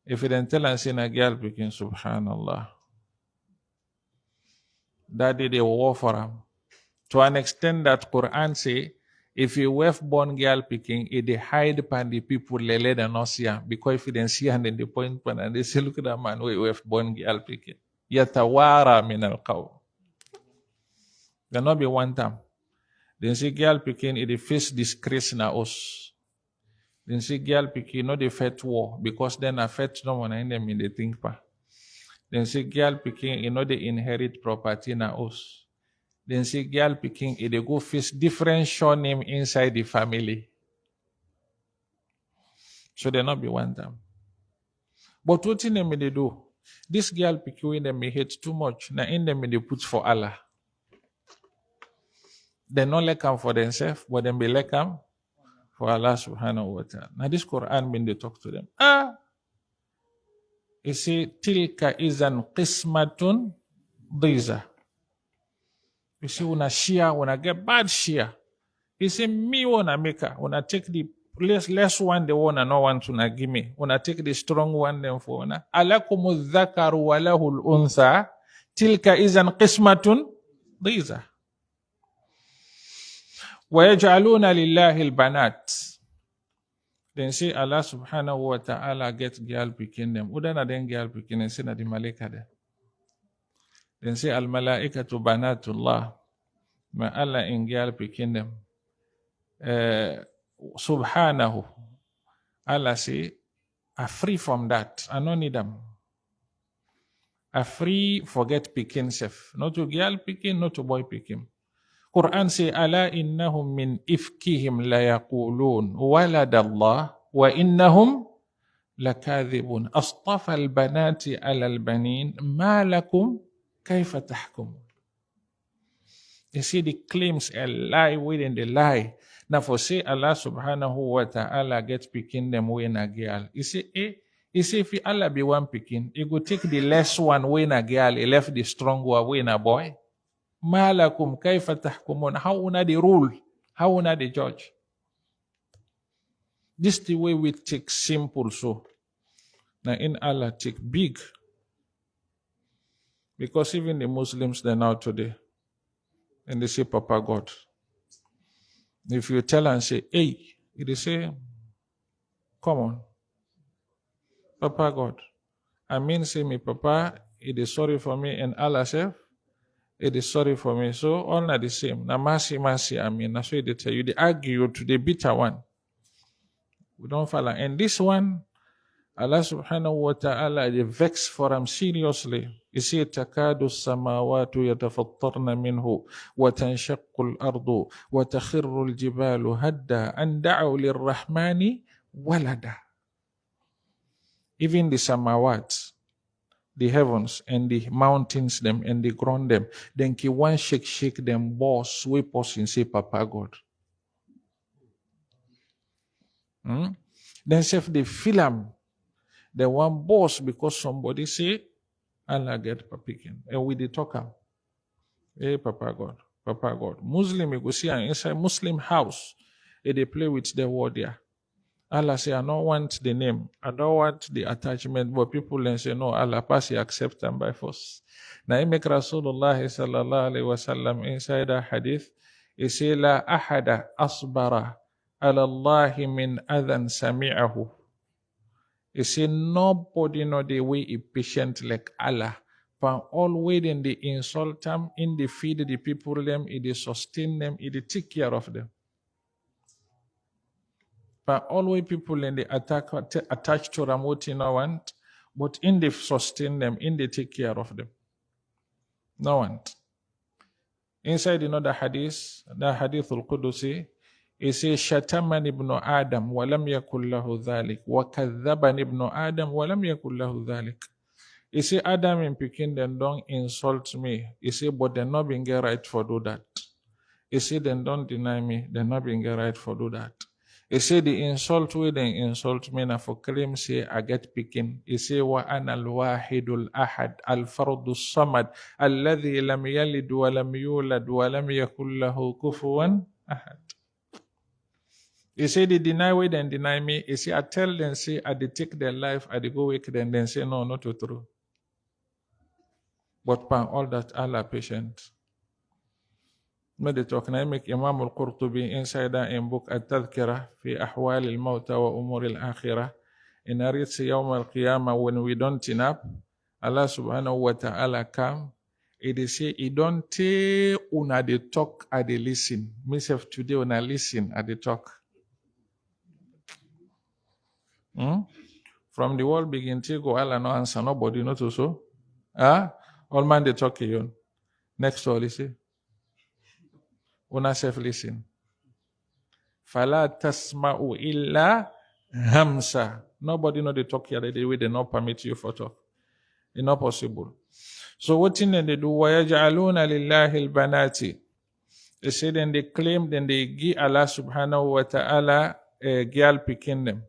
If you then tell and say na girl picking, subhanallah. That did a war for them. To an extent that Quran say, if you have born girl picking, it they hide pan the people lele than not see her. Because if you then see her, then they point pan and they say, look at that man we have born girl picking. Yatawara min al-qaw. There not be one time. Then see girl picking, it face disgrace na us. Then see girl picking, not the fet war, because then a fet no one in them in the think pa. Then say girl picking, they inherit property na us. Then say girl picking, they go face different surname inside the family. So they not be one time. But what in them they do? This girl picking them may hate too much. Now in them they put for Allah. They not like them for themselves, but them be like them for Allah subhanahu wa ta'ala. Now this Quran when they talk to them. You see, tilka izan qismatun dhiza. You see, una share, una get bad share. You see, me wanna make her, wanna take the less one the one and no one to give me. Wanna take the strong one them for una. Alakumu dhakaru wa lahul untha. Tilka izan qismatun dhiza. Wa yaj'aluna lillahi al-banat. Then say Allah subhanahu wa ta'ala get girl picking them. Udana then girl picking and say na di malaika there. Then say al malaikatu banatullah. Ma Allah in girl picking them. Subhanahu. Allah say, are free from that. I don't need them. Are free forget picking self. Not to girl picking, not to boy picking. Quran say, Ala innahum min ifkihim la yaqulun waladallah wa innahum lakadhibun astafa albanati ala albanin ma lakum kayfa tahkum. You see the claims a lie within the lie. Now for say Allah subhanahu wa ta'ala get picking them when a girl. You see, if Allah be one picking, he go take the less one when a girl, he left the strong one when a boy. Malakum kaifa tahkumun. How una the rule? How una the judge? This the way we take simple so. Now in Allah take big. Because even the Muslims they now today, and they say Papa God. If you tell and say, hey, they say, come on. Papa God. I mean say me Papa, it is sorry for me and Allah say, it is sorry for me. So all are the same. Now mercy, I mean. That's why they tell you. They argue to the bitter one. We don't follow. And this one, Allah subhanahu wa ta'ala, they vex for him seriously. You see, takadu samawatu yatafattarna minhu, wa tanshaqu al-ardu, wa takhirru al-jibalu hadda, an da'u lirrahmani walada. Even the samawat, the heavens and the mountains them and the ground them, then ki one shake them boss sweep us and say Papa God. Then say if they feel them, they one boss because somebody say Allah get papikin. And we they talk am. Hey Papa God, Papa God. Muslim you go see inside Muslim house, they play with the word there. Allah say, I don't want the name. I don't want the attachment. But people then say, no, Allah pass, he accept them by force. Now, he make Rasulullah sallallahu alayhi wa sallam inside a hadith, he say, La ahada asbara ala Allahi min adhan sami'ahu. He say, nobody know the way he patient like Allah. But always in the insult them, in the feed the people them, in the sustain them, in the take care of them. But always people in the attached to them what you no want, but in the sustain them, in the take care of them. No want. Inside another hadith, the hadith al-Qudusi, it says, Shataman ibn Adam, walam yakul lahu dhalik, wa kadhaban ibn Adam, walam yakul lahu dhalik. He say, Adam in Peking, then don't insult me. He say, but they're not being right for do that. He say, then don't deny me, they're not being right for do that. He say the insult way then insult me na for claim say I get picking. He say wa ana al-wahidul ahad al-fardus samad alladhi lam yalid wa lam yulad wa lam yakul lahu kufuwan ahad. He say they deny way then deny me. He say I tell them say I they take their life, I they go wake them, then say no, not true. But by all that Allah patient. مدى توكنايمك إمام القرطبي inside in book التذكرة في أحوال الموتى وأمور الآخرة in reads يوم القيامة when we don't turn up Allah subhanahu wa ta'ala come it is say he don't take una de talk at the listen myself today una listen at the talk from the world begin to go Allah no answer nobody not so All man they talk you. Next all listen. Una self listen. Fala tasma'u illa hamsa. Nobody know they talk here the way they not permit you for talk. It's not possible. So what thing they do? وَيَجْعَلُونَ لِلَّهِ الْبَنَاتِ. They say then they claim, then they give Allah subhanahu wa ta'ala a girl picking them.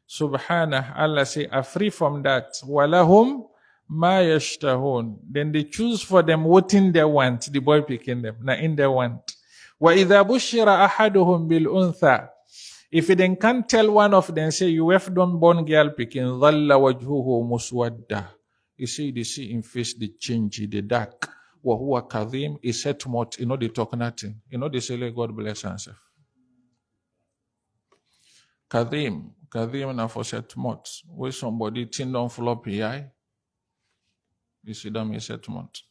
Subhanah, Allah say, are free from that. وَلَهُمْ مَا يَشْتَهُونَ. Then they choose for them what in they want, the boy picking them, not in they want. وَإِذَا بُشِّرَ أَحَدُهُمْ بِالْأُنْثَى. If you then can't tell one of them, say, you have done born girl picking, ظَلَّ وَجْهُهُ مُسْوَدَّةً. You see, they see in face the change, the dark. وَهُوَ كَظِيمٌ. He said mot. You know, they talk nothing. You know, they say, let God bless himself. Kadim. Kadim na for set mot. Where somebody tin down flop eye. You see them, he set mot.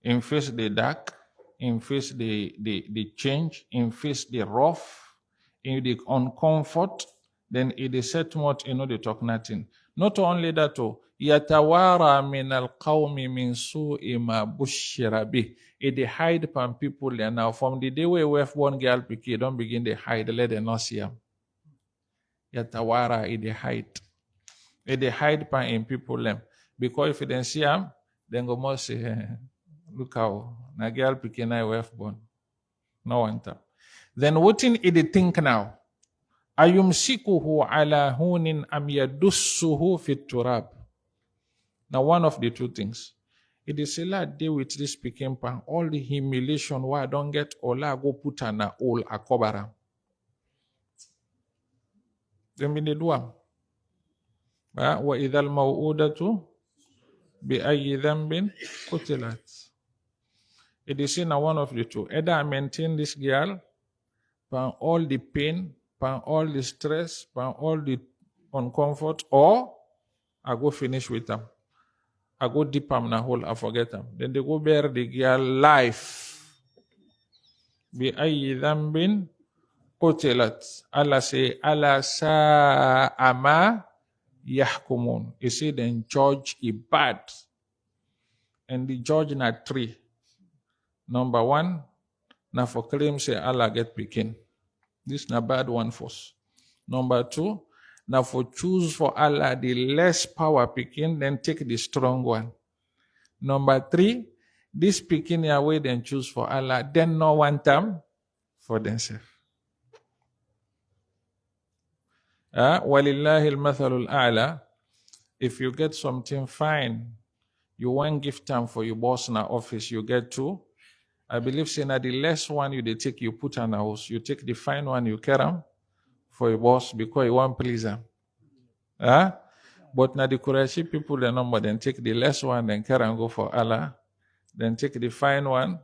In face the dark. In face the change. In face the rough. In the uncomfort. Then it is set mot. You know, they talk nothing. Not only that, yatawara min al-qawmi min su'i ma bushira bih. They hide from people there now. From the day we have one girl picky, don't begin to hide, let them not see them. Yatawara, they hide. They hide from in people them. Because if they see them, then go more say, look how, na girl picky na we have born. No one time. Then what in they think now? Ayumsikuhu ala hunin am yadussuhu fit turab. Now one of the two things. It is a lot deal with this speaking pan. All the humiliation why I don't get ola go put on all akobara. Then we do am. Wa idhal maw'udatu bi ayyi dhanbin qutilat. It is in one of the two. Either I maintain this girl pan all the pain, pan all the stress, pan all the uncomfort, or I go finish with them. I go deep am na hole, I forget them. Then they go bear the girl life. Bi ayyi dhanbin qutilat. Allah say, Allah sa'ama yahkumun. He say then judge is bad. And the judge na three. Number one, na for claim say Allah get picking. This na bad one first. Number two, now for choose for Allah the less power picking, then take the strong one. Number three, this picking away, then choose for Allah, then no one time for themselves. Walillahi al-mathalul a'la. If you get something fine, you want gift time for your boss in the office, you get two. I believe saying that the less one you they take, you put on the house. You take the fine one, you carry them for your boss because you want please them. But now the Qurayshi people, the number, then take the less one, then carry and go for Allah. Then take the fine one,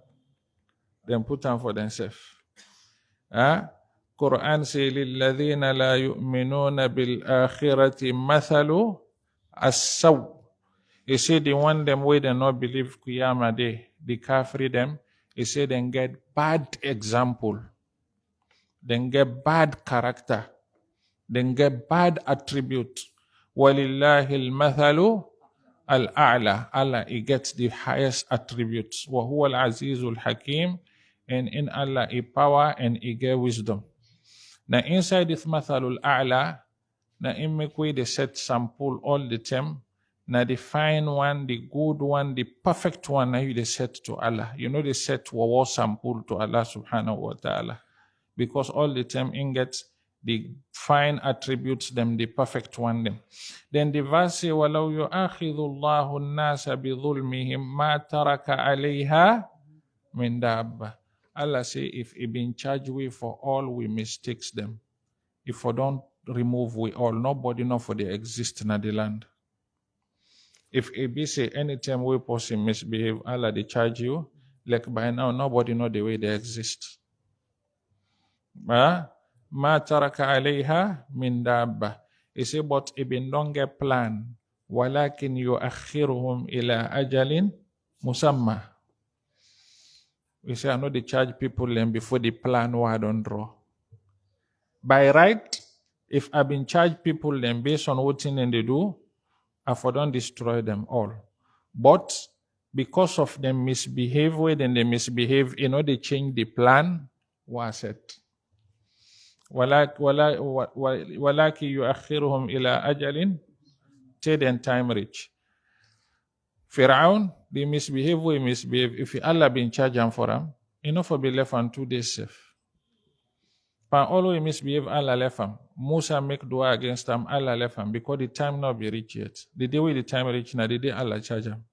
then put them for themselves. Quran say, لِلَّذِينَ لَا يُؤْمِنُونَ بِالْآخِرَةِ مَثَلُ السَّوْءِ. He said the one them way they not believe Qiyamah day, the kafri them, he said then get bad example, then get bad character, then get bad attribute. وَلِلَّهِ الْمَثَلُ الْأَعْلَى. Allah, He gets the highest attributes. وَهُوَ الْعَزِيزُ الْحَكِيمُ. And in Allah, He power and He get wisdom. Now inside this mathalul a'la, now in make way they set sample all the time. Now the fine one, the good one, the perfect one, now you they set to Allah. You know they set war sample to Allah subhanahu wa ta'ala. Because all the time in gets the fine attributes them, the perfect one them. Then the verse say, وَلَوْ يُؤَخِذُ اللَّهُ النَّاسَ بِظُلْمِهِمْ مَا تَرَكَ عَلَيْهَا مِنْ دَابَّةٍ. Allah say, if He been charged with for all we mistakes them, if we don't remove we all, nobody know for they exist in the land. If He be say anytime we person misbehave, Allah they charge you, like by now nobody know the way they exist. Ma taraka alayha min dabba. He say, but He been don't get plan. Walakin yuakhiruhum ila ajalin musamma. We say, I know they charge people them before the plan what I don't draw. By right, if I've been charged people them based on what thing they do, I for don't destroy them all. But because of them misbehave, when they misbehave, they change the plan. Was it? ولكن يؤخرهم إلى أجل till then time reach. Pharaoh, they misbehave, we misbehave. If Allah be in charge and for them, for be left on 2 days safe. But always misbehave, Allah left them. Musa make dua against them, Allah left them because the time not be reached yet. The day with the time reach now, the day Allah charge them.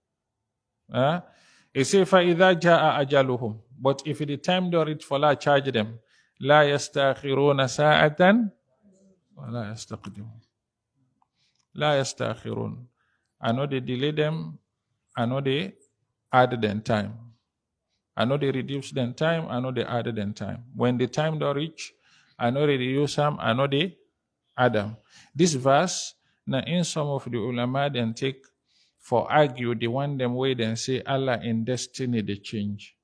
He say, فَإِذَا جَاءَ أَجَلُهُم. But if the time don't reach for Allah charge them, لَا يَسْتَأْخِرُونَ سَاعَةً وَلَا يَسْتَقْدِمُونَ. لَا يَسْتَأْخِرُونَ. I know they delay them, I know they add them time. I know they reduce them time, I know they add them time. When the time don't reach, I know they reduce them, I know they add them. This verse, now in some of the ulama then take for argue the one them way then say Allah in destiny they change.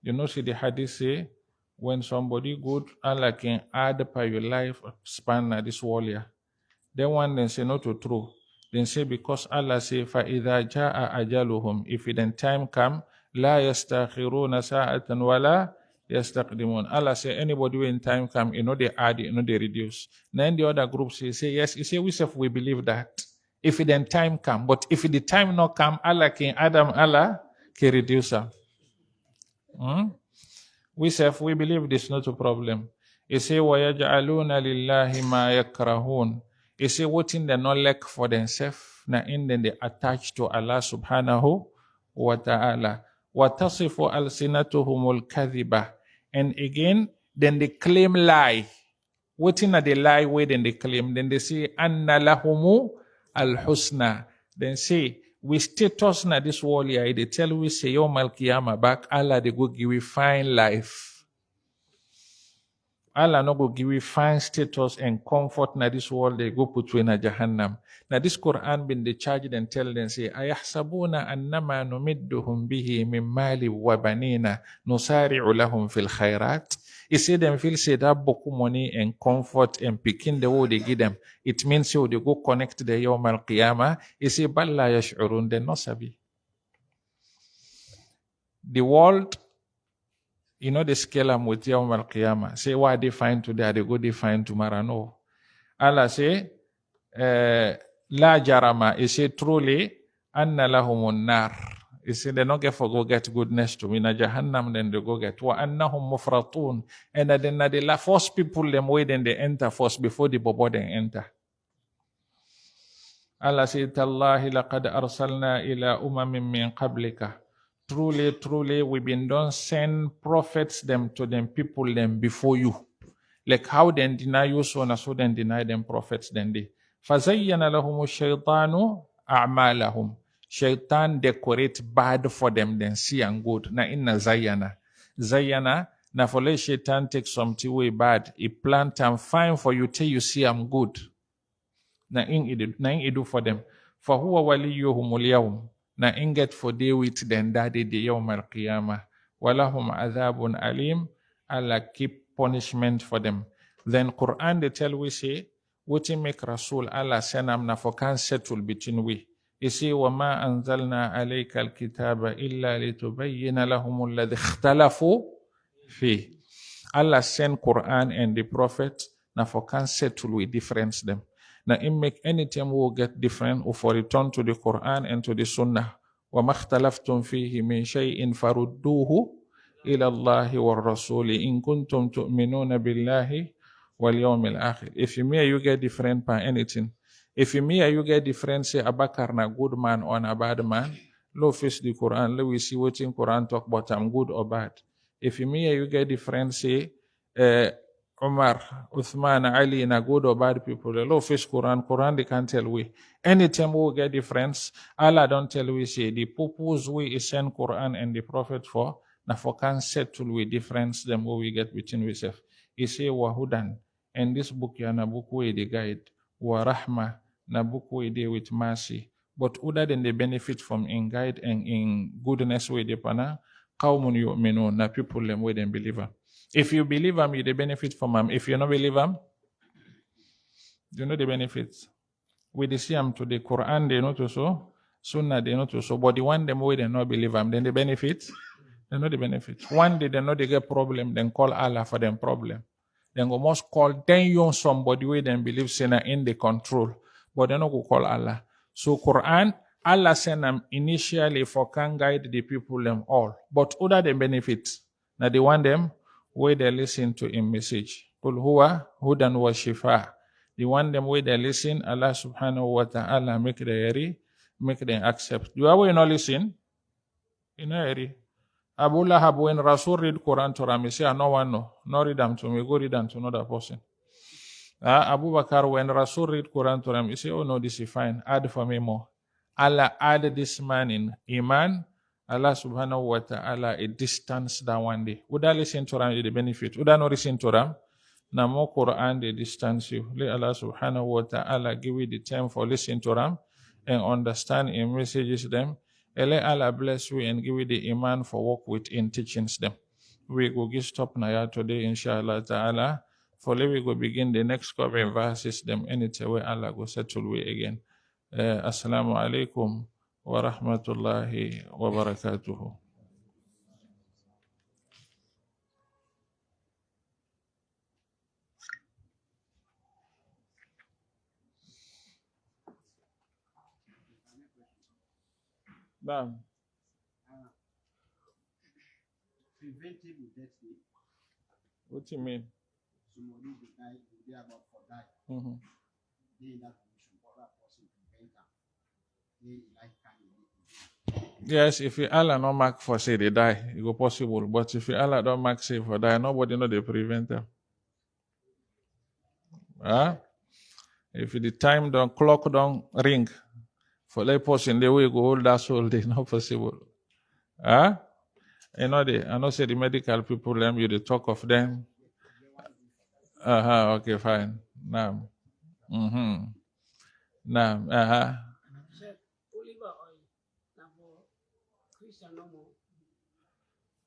See the hadith say when somebody good, Allah can add by your life span at this wall here. Then one then say not to true. Then say because Allah say فَإِذَا جَاءَ أَجَلُهُمْ. If then time come, لَا يَسْتَأْخِرُونَ سَاعَةً وَلَا يَسْتَقْدِمُونَ. Allah say anybody when time come, they add, they reduce. Then the other group say yes. He say we believe that. If then time come, but if the time not come, Allah can add them, Allah can reduce them. We believe this not a problem. He say وَيَجْعَلُونَ لِلَّهِ مَا يَكْرَهُونَ. He say what in they not like for themselves, na in then they attach to Allah subhanahu wa ta'ala. وَتَصِفُ أَلْسِنَتُهُمُ الْكَذِبَةِ. And again, then they claim lie. What in they lie way then they claim? Then they say أَنَّ لَهُمُ الْحُسْنَى. Then say, we status na this world here, they tell we say, Yawm al-Qiyamah back, Allah they go give we fine life. Allah no go give we fine status and comfort na this world, they go put you in a Jahannam. Now this Quran been the charge and tell them say, Ayahsabuna annama numidduhum bihi min mali wa banina nusari'u lahum fil khairat. He say them feel say that boku money and comfort and picking the way they give them. It means you they go connect the Yawm al-Qiyamah. He say, Balla yash'urun, they no sabi. The world, they scale them with Yawm al-Qiyamah. Say what they find today, they go they find tomorrow. No. Allah say, La jarama. He say truly, anna lahumun nar. He said they don't get for go get goodness to me. Na Jahannam then they go get. Wa annahum mufratun. And then they first people them way then they enter first before the bobo then enter. Allah said, Tallahi laqad arsalna ila umamin min qablika. Truly, truly, we've been done send prophets them to them people them before you. Like how then deny you so and so then deny them prophets then they. فَزَيَّنَ لَهُمُ الشَّيْطَانُ أَعْمَالَهُمْ. Shaitan decorate bad for them, then see and good. Na inna Zayyana. Zayyana, na for let Shaitan take something way bad. He plant and fine for you till you see I'm good. Na in idu for them. For huwa waliyuhum al-yawm. Na in get for day with them that day yawm al-qiyamah. Walahum adhabun alim. Allah keep punishment for them. Then Quran they tell we say, what make Rasul Allah send am na for can settle between we. He say, وَمَا أَنزَلْنَا عَلَيْكَ الْكِتَابَ إِلَّا لِتُبَيِّنَ لَهُمُ الَّذِي اخْتَلَفُوا فِيهِ. Allah send Quran and the Prophet now for can settle we difference them. Now it make anytime we will get different or for return to the Quran and to the Sunnah. وَمَا اخْتَلَفْتُمْ فِيهِ مِنْ شَيْءٍ فَرُدُّوهُ إِلَى اللَّهِ وَالرَّسُولِ إِن كُنْتُمْ تُؤْمِنُونَ بِاللَّهِ وَالْيَوْمِ الْآخِرِ. If you get different by anything, if you get different, say Abakar na good man or a bad man, low face the Quran, let we see what in Quran talk about I'm good or bad. If you get different, say Umar, Uthman, Ali, na good or bad people, low face Quran they can't tell we. Anytime we get difference, Allah don't tell we say the purpose we send Quran and the Prophet for, na for can settle we difference them what we get between ourselves. He say Wahudan, and this book yana book way the guide, wa rahma. Na book we deal with mercy, but other than the benefit from in guide and in goodness way de pana, qawmun yu'minun, na people them way them believer. If you believe them, you the benefit from them. If you not believe them, you know the benefits. We see them to the Quran, they know to so Sunnah they not so, but the one them way they not believe them, then they benefit. They know the benefits. One day they know they get problem, then call Allah for them problem. Then go must call then young somebody way then believe sinner in the control, but they not go call Allah. So Quran, Allah send them initially for can guide the people them all, but other than benefits. Now they want them where they listen to in message. Qul huwa hudan wa shifa. The one them way they listen, Allah subhanahu wa ta'ala make them accept. You are we not listen? You know, Abu Lahab, when Rasul read Quran to him, he say, no one no. No read them to me, go read them to another person. Abu Bakr, when Rasul read Quran to him, he say, oh no, this is fine. Add for me more. Allah add this man in Iman. Allah subhanahu wa ta'ala a distance that one day. Would I listen to them, the benefit? Would I not listen to them? Now more Quran, they distance you. Let Allah subhanahu wa ta'ala give you the time for listening to them and understand in messages them. And let Allah bless you and give you the iman for work with in teachings them. We go get stop now today, inshallah ta'ala. For let we go begin the next coming verses them anytime where Allah go settle we again. Assalamu alaikum wa rahmatullahi wa barakatuhu. Bam. Preventive death. What do you mean? Somebody die, they about for die. Mm-hmm. They in that condition, other person prevent them. They like kind of. Yes, if you Allah no mark for say they die, it go possible. But if you Allah don't mark say for die, nobody know they prevent them. If the time don't clock don't ring, for that person they will go hold that soul, they not possible. You know I know say the medical people them you the talk of them. Okay, fine. Now. Mm-hmm. Now,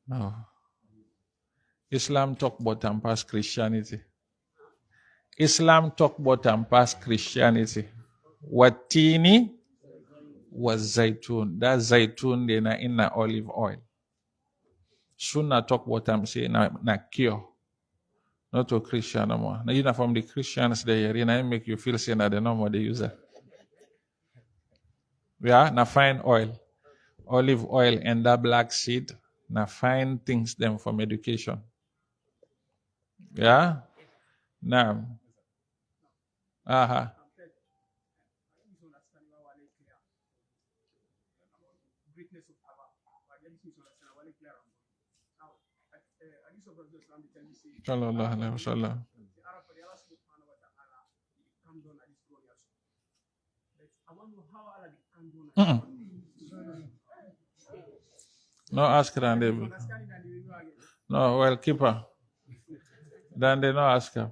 no. Islam talk about and pass Christianity. Islam talk about and pass Christianity. Watini was zaitun. That zaitun they na in na olive oil. Sunnah talk about and say na cure. Not to Christian no more. Now you know from the Christians they make you feel saying that they no more they use it. Yeah, na fine oil. Olive oil and that black seed. Na fine things them from education. Yeah? Now. Sallallahu alaihi wasallam. No ask Randy. No, well, keeper. Then they no ask her.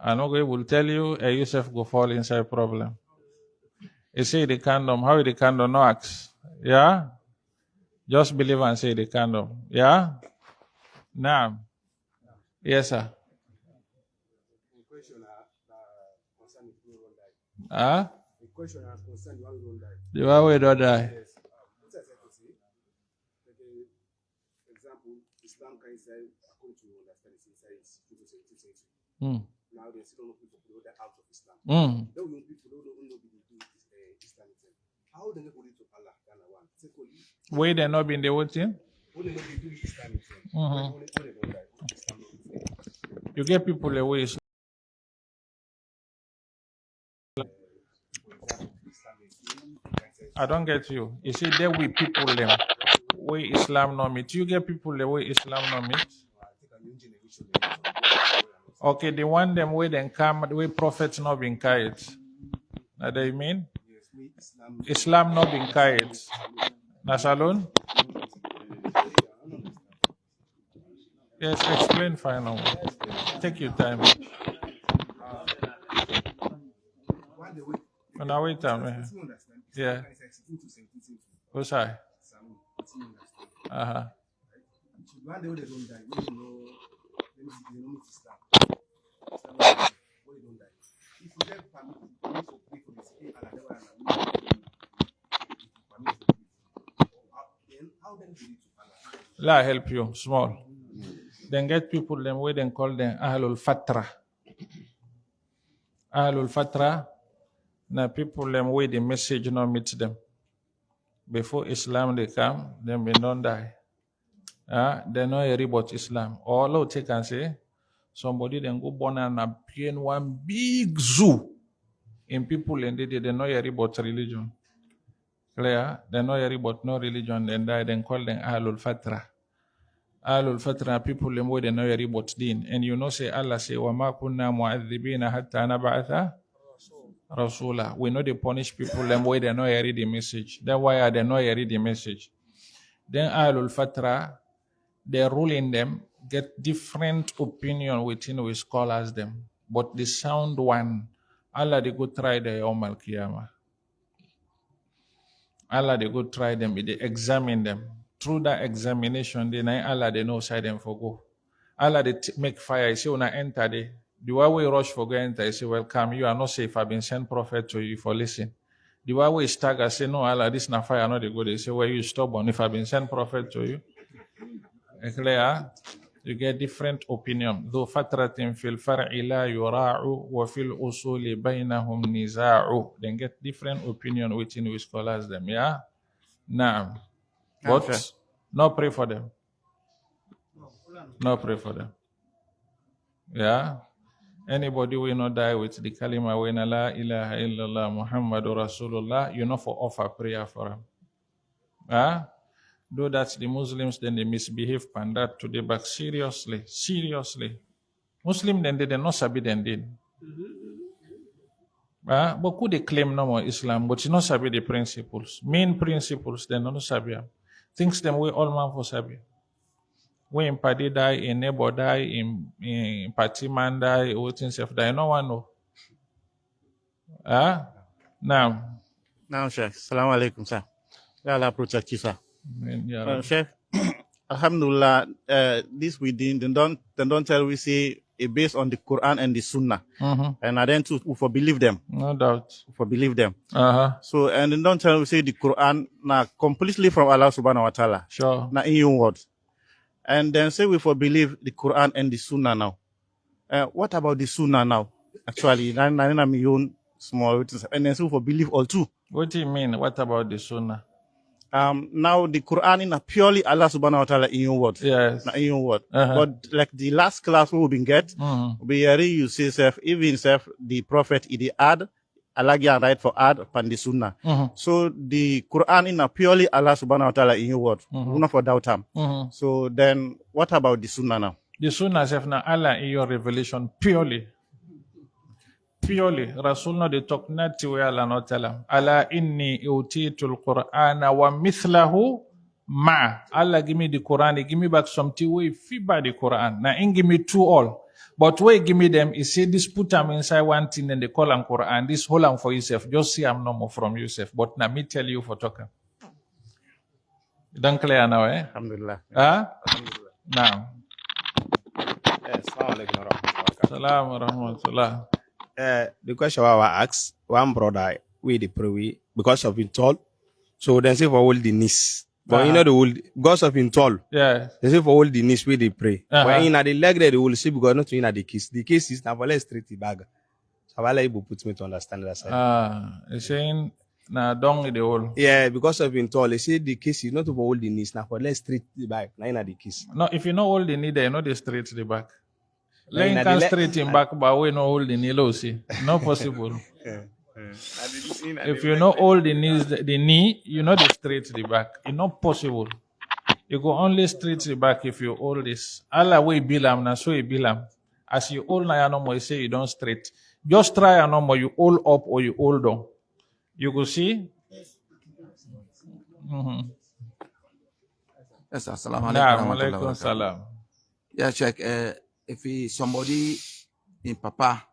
I know God will tell you, Yusuf go fall inside problem. You say the condom, how the condom no ask? Yeah? Just believe and say the condom. Yeah? Now. Yes, sir. The question has concerned the one who don't die. The one who don't die. Yes. What I said to say, example, Islam can say, according to understand, it says 17th century. Now they still don't know people who are out of Islam. Though young people don't know what they do Islam itself. How they go to Allah? One. Secondly, where they not been the what thing? What they not do Islam itself. You get people away. I don't get you. You see, there we people them way Islam not meet. You get people the way Islam not meet. Okay, the one them way then come the way prophets not been carried. Now they mean Islam not been carried. Nasalon? Yes, explain final. Take your time. Now wait a minute. Yeah. What's that? La help you small. Then get people them where they call them Ahlul Fatra. Ahlul Fatra, now people them where the message not meet them. Before Islam they come, then they don't die. They know about Islam. All out take and say, somebody then go born and appear in one big zoo in people and they know about religion. Clear? They know about no religion and die, then call them Ahlul Fatra. Ahlul Fatra people them where they know about deen. And you know say Allah say, وَمَا كُنَّا مُعَذِّبِينَ حَتَّى نَبْعَثَ Rasula. We know they punish people them where they know read the message. That's why they know read the message. Then Ahlul Fatra, they ruling them, get different opinion within we scholars them. But the sound one, Allah they go try the Yawm al-Qiyamah. Allah they go try them, they examine them. Through that examination, they know Allah they know side them for go. Allah they make fire, he say when I enter there. The way we rush for go enter, he say, welcome, you are not safe. I've been sent prophet to you for listen. The way we stagger, say, no, Allah, this na fire, not the good. They say, well, you stubborn. If I've been sent prophet to you, clear, you get different opinion. Though fatratin fil far'i la yura'u wa fil usuli bainahum niza'u. Then get different opinion within we scholars them, yeah? Now, but no pray for them. No pray for them. Yeah? Anybody will not die with the kalima when la ilaha illallah Muhammadur Rasulullah, you know for offer prayer for him. Do that the Muslims then they misbehave and that today back seriously. Muslim then they not sabi then did. But could they claim no more Islam, but you not sabi the principles. Main principles they not sabi. Things them we all man for sabi. When Paddy die, in neighbor die, in party man die, waiting self die, no one know. Now, Sheikh. Assalamu alaikum, sir. Allah protect you, sir. Sheikh, Alhamdulillah, this we did, they don't tell we say it based on the Quran and the Sunnah. And I then too, for believe them. No doubt. For believe them. So, and they don't tell we say the Quran, now completely from Allah subhanahu wa ta'ala. Sure. Now in your words. And then say we for believe the Quran and the Sunnah now. What about the Sunnah now? Actually, I'm your small, and then say we for believe all too. What do you mean? What about the Sunnah? Now the Quran is purely Allah subhanahu wa ta'ala in your word. Yes. In your word. But like the last class we been get, we hear you say self, even self, the prophet is the add, Allah get right for add upon the Sunnah. So the Quran is purely Allah subhanahu wa ta'ala in your word. Not for doubt him. So then what about the Sunnah now? The Sunnah self now Allah in your revelation purely. Rasul no they talk not to Allah not tell him. Allah inni utitul Qur'ana wa mithlahu ma. Allah give me the Quran, he give me back something way fit by the Quran. Now in give me two all. But way give me them, he say this put them inside one thing and they call them Quran. This hold them for yourself. Just see I'm no more from yourself. But now me tell you for talking. Don't clear now, eh? Alhamdulillah. Alhamdulillah. Now. Assalamu alaikum warahmatullah. The question I asked, one brother, we the pray because of being tall. So they say for all the knees. But you know the whole because of being tall. Yeah. They say for all the knees we they pray. But in the leg they will see because not in the case. The case is now let's straight the bag. So Allah able put me to understand that side. He's saying now down the whole. Yeah, because of being tall, they say the case is not for all the knees. Now for let's straight the back. Now in the case. No, if you know all the knee, they know they straight the back. Laying can straight in back, but we know all the knee low, see. Not possible. If you know all the knees, the knee, you know the straight the back. It's not possible. You go only straight the back if you hold this. Allah way bilam na so bilam. As you hold na no more, you say you don't straight. Just try no more. You hold up or you hold down. You go see. Yes, assalamu alaikum. Salam. Yeah, check. If somebody in Papa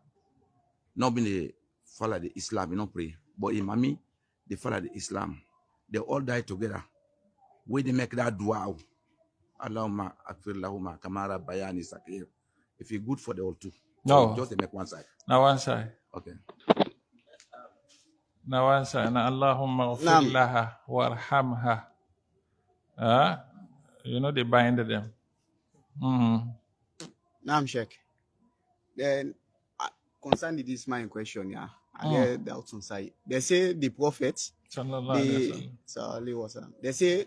not been the follow the Islam, you don't pray. But in Mami, they follow the Islam. They all die together. Where they make that dua. Allahumma akfir lahuma kamara bayani sakir. If it's good for the all two. No. So just they make one side. Now one side. Okay. Now one side. Now Allahumma ghfir laha warhamha They bind them. Mm-hmm. Now I'm check. Then concerning this my question, yeah, I get doubt on side. They say the prophets, they say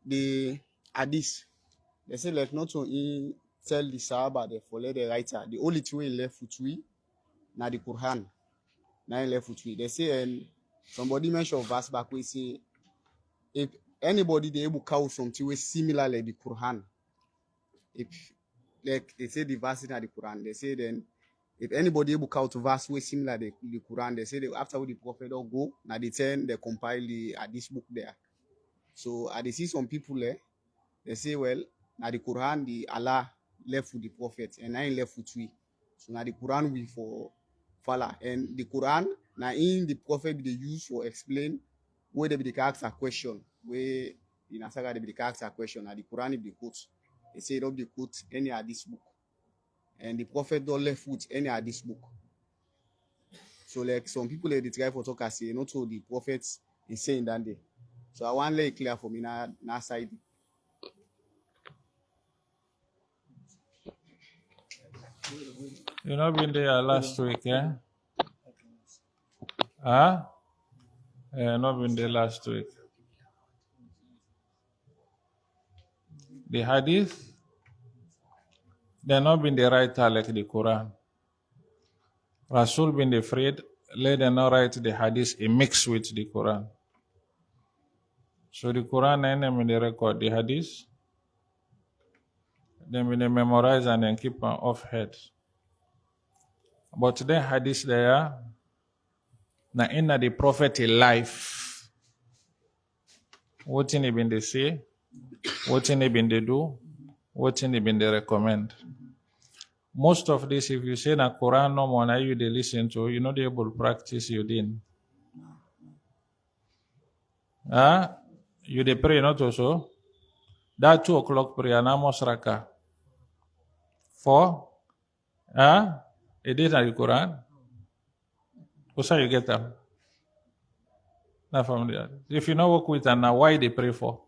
the hadith. They say like not to tell the Sahaba they follow the writer. The only two in left with we, now the Quran. Now in left with we. They say and somebody mentioned verse back we say if anybody they able count something way similar like the Quran. If like they say the verse in the Quran, they say then if anybody able count verse way similar the Quran, they say they, after the prophet all go, now they turn they compile the this book there. So I see some people there, they say well now the Quran the Allah left with the prophet and I left with we. So now the Quran will for follow and the Quran now in the prophet they use for explain where they be the ask a question where in Asaga they be the ask a question and the Quran if they quote. They say don't they quote any of this book. And the prophet don't left with any of this book. So like some people they try for talk say not so the prophets is saying that day. So I want to lay it clear for me now side. You not been there last week, eh? Not been there last week. The hadith, they not been the writer like the Quran. Rasul been afraid, let them not write the hadith a mix with the Quran. So the Quran and them they record the hadith, then they memorize and then keep on off head. But the hadith there, na inna the prophet life. What in been they say, what in been they do, what in been they recommend. Most of this, if you say na Quran no more, you they listen to, you know they able to practice you didn't. You they pray not also. That 2 o'clock prayer na mosraka. 4, it is not the Quran. What's how you get them? Not from there. If you know work with them now, why they pray for?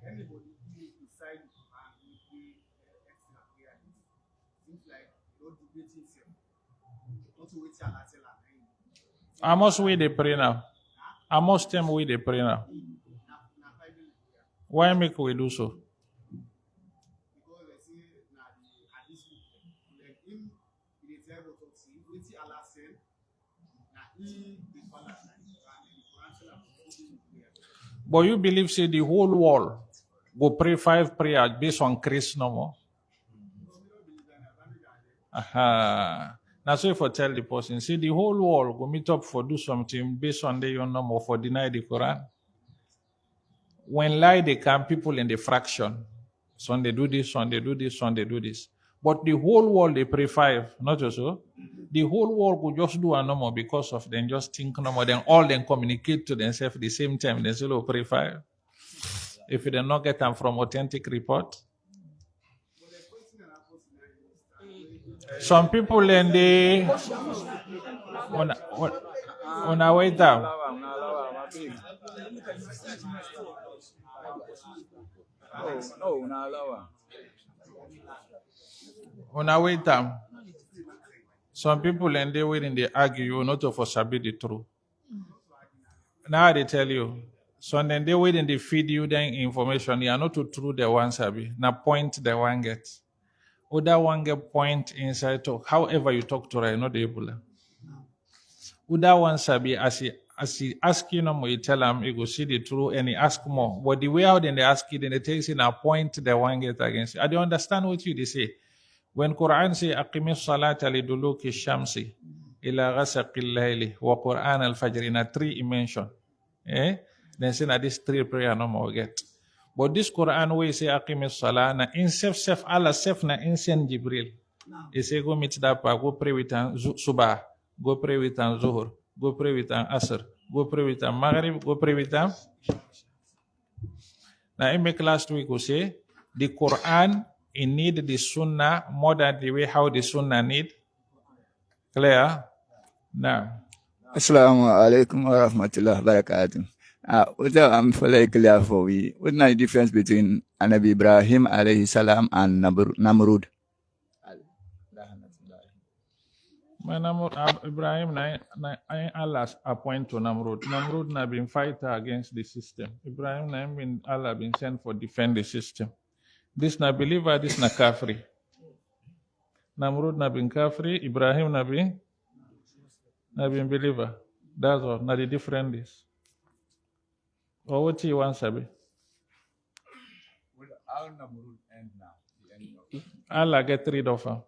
Anybody who decide and extra prayer seems like not debating self. Not to wait till I must wait the pray now. I must them wait the pray now. Why make we do so? Because they say now at this like him the table to see what Allah said now he the father but you believe say the whole world go pray 5 prayers based on Christ no more? Now so if I tell the person, see the whole world go meet up for do something based on the no more for deny the Quran. When lie they come, people in the fraction. Some they do this, some they do this, some they do this. But the whole world they pray 5, not so. The whole world will just do a no more because of them just think no more. Then all them communicate to themselves at the same time. They say, oh, pray 5. If you do not get them from authentic report. Some people in the on our way down. On our way down. Some people and they waiting they argue not to for sabi the truth. Now they tell you. So then they waiting they feed you the information. You are not to true the one sabi. Now point the one gets. Other one get point inside talk. However you talk to her, not able. Other one sabi as he ask you no more, you tell him you go see the truth and he ask more. But the way out then they ask you, then they tell you now point the one get against you. I don't understand what you they say. When Quran say aqimis salata liduluki shamsi ila ghasaqil layli wa Quran al-fajr in a 3 mention. Then say na this 3 prayer no more get. But this Quran way say aqimis salat na in self Allah self na in send Jibril. He say go meet that pa go pray with subah go pray with an Zuhur, go pray with an Asr, go pray with an Maghrib, go pray with an. Now, in my last week, we say the Quran in need the Sunnah more than the way how the Sunnah need. Clear? Now. Assalamu alaikum wa rahmatullahi wa barakatuh. What I'm fully clear for we. What's the difference between Anabi Ibrahim alayhi salam and Namrud? Ibrahim Allah appoint to Namrud. Namrud na been fighter against the system. Ibrahim na been Allah been sent for defend the system. This na believer, this na kafri. Namrud na been kafri, Ibrahim na been believer. That's all. Now the difference is. Or what you want, Sabi? Will our Namrud end now? The end of Allah get rid of him.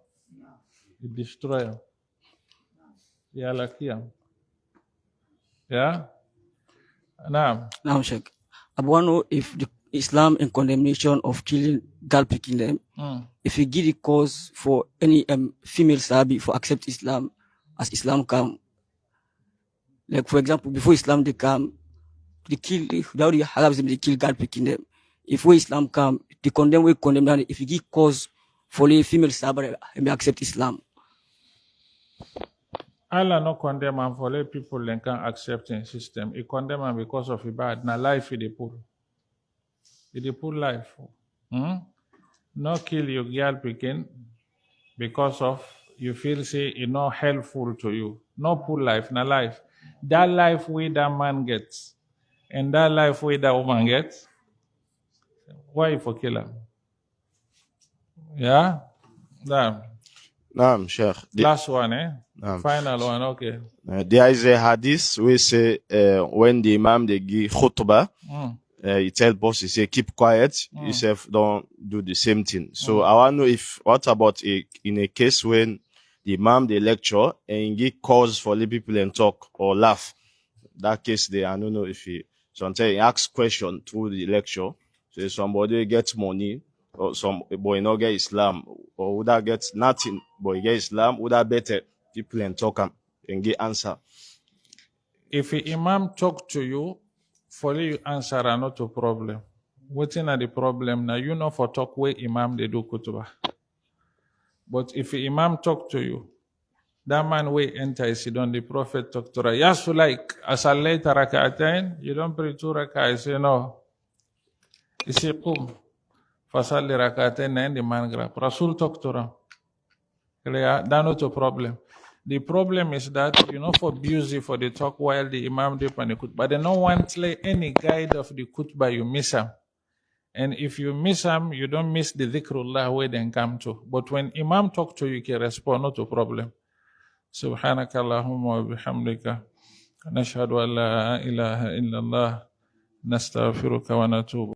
He destroy him. Ya Lakiam. Yeah? Now, Sheikh. I want to know if the Islam in condemnation of killing, girl picking them, if you give the cause for any female Sahabi for accept Islam as Islam come. Like for example, before Islam they come, they kill, the Arabs they kill girl picking them. If we Islam come, they condemn, we condemn them. If you give cause for the female Sahabi, they accept Islam. Allah no condemn and for let people then can accept in system. He condemn them because of bad. Now life is the poor. It's the poor life. No kill your girl picking because of you feel say it's not helpful to you. No poor life, na life. That life where that man gets and that life where that woman gets, why you for kill her? Yeah? Naam, Sheikh. Last one, Final one, okay. There is a hadith we say when the Imam they give khutbah, he tell boss, he say keep quiet, yourself don't do the same thing. So I want to know what about in a case when the Imam they lecture and give cause for the people and talk or laugh. That case there, I don't know if sometimes he asks question through the lecture. So somebody gets money or some boy not get Islam or would that get nothing, boy get Islam, would that better people and talk and get answer. If the Imam talk to you, for you answer are not a problem. What's in the problem now? You know for talk where Imam they do kutubah. But if the Imam talk to you, that man will enter is on the Prophet talk to her. Yes, like as a later rak'atain, you don't pray 2 rak'ah. I say no. You say qum. Fasalli rak'atain and the man grab. Rasul talk to her. That's not a problem. The problem is that you know for busy for the talk while the Imam dip and the khutbah. But they don't want like any guide of the khutbah, you miss them. And if you miss them, you don't miss the dhikrullah where they come to. But when Imam talk to you, you can respond, not a problem. Subhanaka Allahumma wa bihamdika. Nashhadu an la ilaha illallah. Nastaghfiruka wa natubu.